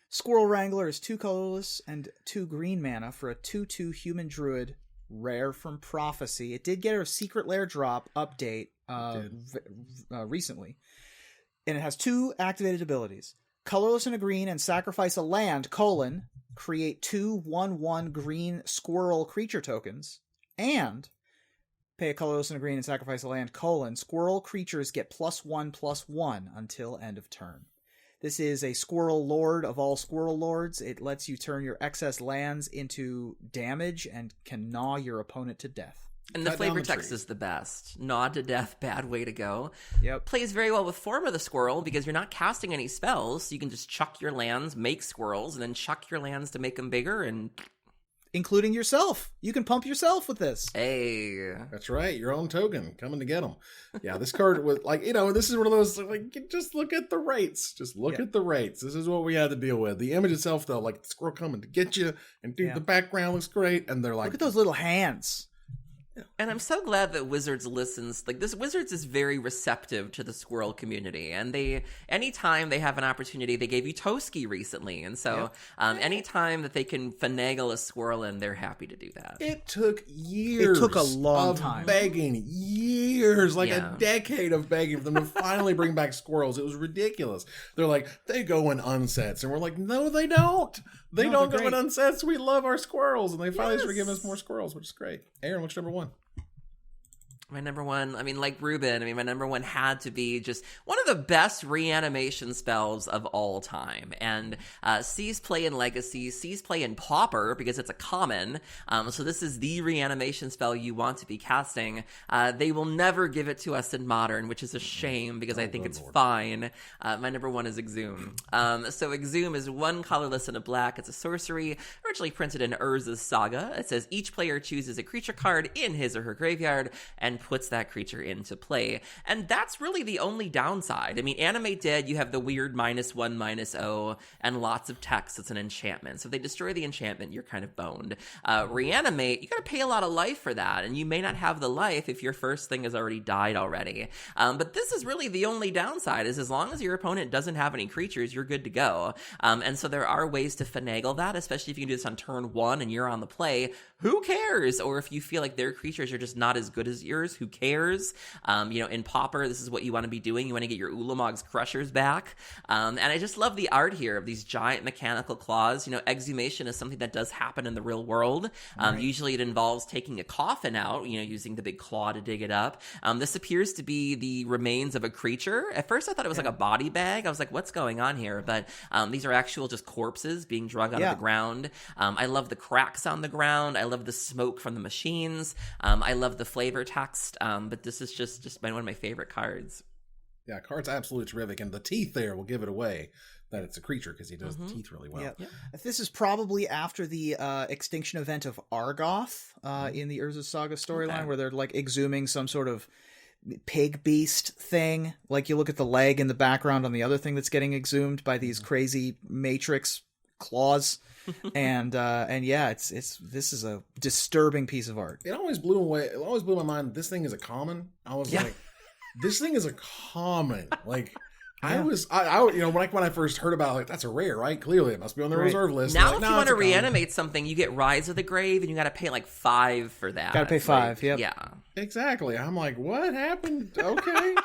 Squirrel Wrangler is 2 colorless and 2 green mana for a 2/2 human druid rare from Prophecy. It did get a Secret Lair drop update recently. And it has 2 activated abilities. Colorless and a green and sacrifice a land, create 2 1/1 green squirrel creature tokens, and pay a colorless and a green and sacrifice a land, squirrel creatures get +1/+1 until end of turn. This is a squirrel lord of all squirrel lords. It lets you turn your excess lands into damage and can gnaw your opponent to death. And the flavor text is the best. Gnaw to death, bad way to go. Yep. Plays very well with Form of the Squirrel because you're not casting any spells. So you can just chuck your lands, make squirrels, and then chuck your lands to make them bigger and... Including yourself. You can pump yourself with this. Hey. That's right. Your own token coming to get them. Yeah, this card was like, this is one of those, like, just look at the rates. Just look at the rates. This is what we had to deal with. The image itself, though, like the squirrel coming to get you, and dude, the background looks great. And they're like, look at those little hands. And I'm so glad that Wizards listens. Like, this Wizards is very receptive to the squirrel community. And anytime they have an opportunity, they gave you Toski recently. And so anytime that they can finagle a squirrel in, they're happy to do that. It took years. It took a long time. Begging. Years. Like a decade of begging for them to finally bring back squirrels. It was ridiculous. They're like, they go in unsets. And we're like, no, they don't. They don't go in unsets. We love our squirrels. And they finally started giving us more squirrels, which is great. Aaron, what's your number one? My number one, like Ruben, my number one had to be just one of the best reanimation spells of all time. And sees play in Legacy, sees play in Pauper because it's a common. So this is the reanimation spell you want to be casting. They will never give it to us in Modern, which is a shame because I think it's fine. My number one is Exhume. So Exhume is 1 colorless and a black. It's a sorcery, originally printed in Urza's Saga. It says each player chooses a creature card in his or her graveyard and puts that creature into play. And that's really the only downside. I mean, Animate Dead, you have the weird -1/-0 and lots of text. It's an enchantment. So if they destroy the enchantment, you're kind of boned. Reanimate, you gotta pay a lot of life for that, and you may not have the life if your first thing has already died already. But this is really the only downside, is as long as your opponent doesn't have any creatures, you're good to go. And so there are ways to finagle that, especially if you can do this on turn 1 and you're on the play. Who cares? Or if you feel like their creatures are just not as good as yours, who cares? In Pauper, this is what you want to be doing. You want to get your Ulamog's Crushers back. And I just love the art here of these giant mechanical claws. Exhumation is something that does happen in the real world. Usually it involves taking a coffin out, using the big claw to dig it up. This appears to be the remains of a creature. At first I thought it was like a body bag. I was like, what's going on here? But these are actual just corpses being drug out of the ground. I love the cracks on the ground. I love the smoke from the machines. I love the flavor text. But this is just one of my favorite cards. Yeah, card's absolutely terrific. And the teeth there will give it away that it's a creature because he does the teeth really well. Yeah. This is probably after the extinction event of Argoth in the Urza Saga storyline, where they're like exhuming some sort of pig beast thing. Like you look at the leg in the background on the other thing that's getting exhumed by these crazy matrix claws. and this is a disturbing piece of art. It always blew my mind. This thing is a common. I was like, this thing is a common. Like, I when I first heard about it, like, that's a rare, right? Clearly it must be on the reserve list. Now, if you want to reanimate something, you get Rise of the Grave, and you got to pay like 5 for that. Got to pay 5. Yep. Yeah, exactly. I'm like, what happened? Okay.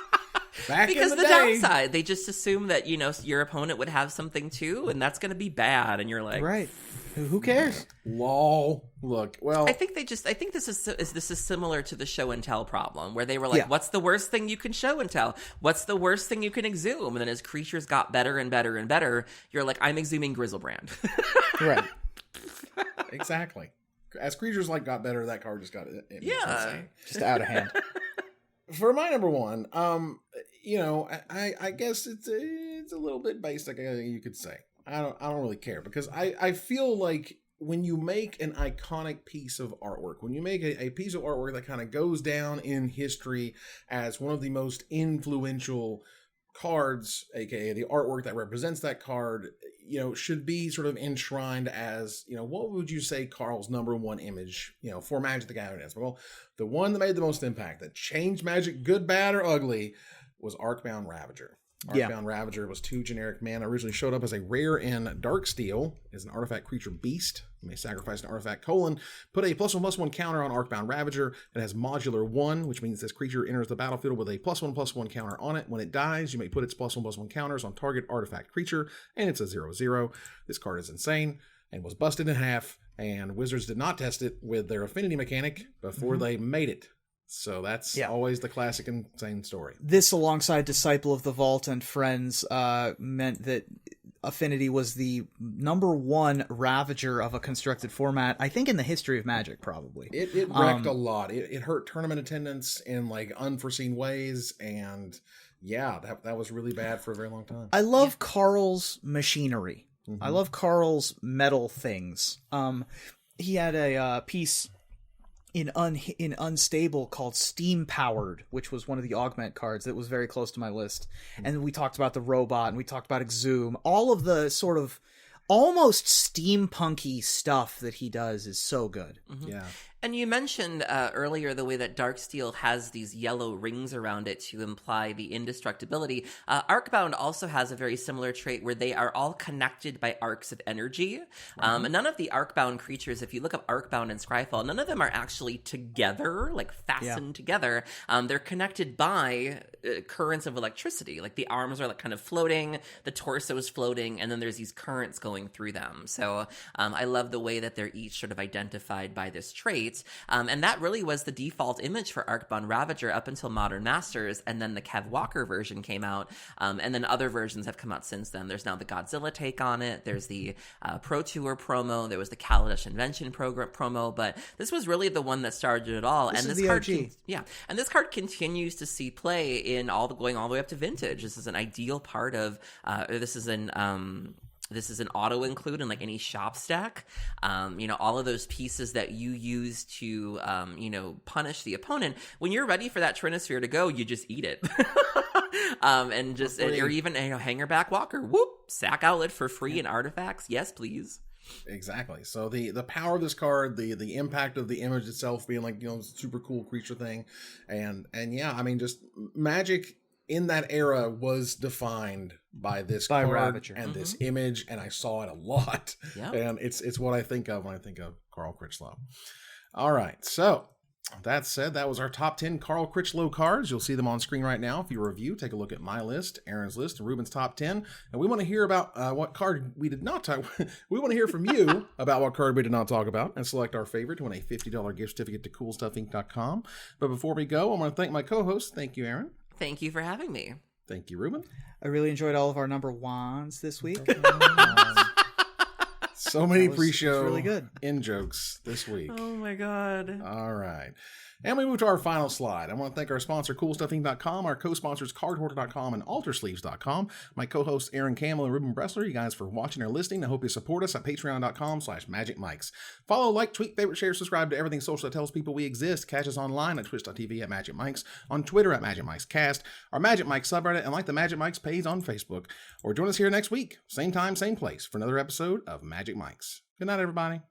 Because the downside, they just assume that your opponent would have something too, and that's going to be bad. And you're like, right? Who cares? Lol. Look, well, I think this is similar to the show and tell problem, where they were like, what's the worst thing you can show and tell? What's the worst thing you can exhume? And then as creatures got better and better and better, you're like, I'm exhuming Grizzlebrand. Right. Exactly. As creatures got better, that card just got insane. Just out of hand. For my number one, I guess it's a little bit basic, you could say. I don't really care, because I feel like when you make an iconic piece of artwork, when you make a piece of artwork that kind of goes down in history as one of the most influential cards, aka the artwork that represents that card, should be sort of enshrined as, what would you say Carl's number one image, for Magic the Gathering is? Well, the one that made the most impact, that changed Magic, good, bad, or ugly, was Arcbound Ravager. Arcbound Ravager was 2 generic mana, originally showed up as a rare in Darksteel, is an artifact creature beast. You may sacrifice an artifact, put a +1/+1 counter on Arcbound Ravager. It has modular 1, which means this creature enters the battlefield with a +1/+1 counter on it. When it dies, you may put its +1/+1 counters on target artifact creature, and it's a 0/0. This card is insane and was busted in half, and Wizards did not test it with their affinity mechanic before they made it. So that's always the classic insane story. This, alongside Disciple of the Vault and Friends, meant that Affinity was the number one Ravager of a constructed format, I think, in the history of Magic, probably. It wrecked a lot. It hurt tournament attendance in like unforeseen ways, and that was really bad for a very long time. I love Carl's machinery. Mm-hmm. I love Carl's metal things. He had a piece in Unstable called Steam Powered, which was one of the augment cards that was very close to my list. And we talked about the robot, and we talked about Exhume. All of the sort of almost steampunky stuff that he does is so good. Mm-hmm. Yeah. And you mentioned earlier the way that Darksteel has these yellow rings around it to imply the indestructibility. Arcbound also has a very similar trait where they are all connected by arcs of energy. And none of the Arcbound creatures, if you look up Arcbound and Scryfall, none of them are actually together, like fastened together. They're connected by currents of electricity. Like the arms are like kind of floating, the torso is floating, and then there's these currents going through them. So I love the way that they're each sort of identified by this trait. And that really was the default image for Arcbound Ravager up until Modern Masters, and then the Kev Walker version came out, and then other versions have come out since then. There's now the Godzilla take on it, there's the Pro Tour promo, there was the Kaladesh Invention promo, but this was really the one that started it all. This and is this the card OG. And this card continues to see play in going all the way up to Vintage. This is an ideal part of this is an auto include in like any shop stack. All of those pieces that you use to, punish the opponent. When you're ready for that Trinisphere to go, you just eat it. Or even, Hangerback Walker. Whoop! Sack outlet for free and artifacts. Yes, please. Exactly. So the power of this card, the impact of the image itself being like, super cool creature thing. And just Magic in that era was defined by this card Ravager. And this image, and I saw it a lot. Yep. And it's what I think of when I think of Carl Critchlow. All right, so that said, that was our top 10 Carl Critchlow cards. You'll see them on screen right now. If you review, take a look at my list, Aaron's list, and Ruben's top 10. And we want to hear about what card we did not talk. We want to hear from you about what card we did not talk about, and select our favorite to win a $50 gift certificate to CoolStuffInc.com. But before we go, I want to thank my co-host. Thank you, Aaron. Thank you for having me. Thank you, Ruben. I really enjoyed all of our number ones this week. So many pre-show really good in-jokes this week. Oh my God. All right. And we move to our final slide. I want to thank our sponsor, CoolStuffInc.com, our co-sponsors, CardHoarder.com and AlterSleeves.com, my co-hosts, Aaron Campbell and Ruben Bressler, you guys for watching or listening. I hope you support us at Patreon.com/MagicMikes. Follow, like, tweet, favorite, share, subscribe to everything social that tells people we exist. Catch us online at Twitch.tv at MagicMikes, on Twitter at MagicMikesCast, our Magic Mike subreddit, and like the Magic Mikes page on Facebook. Or join us here next week, same time, same place, for another episode of Magic Mikes. Good night, everybody.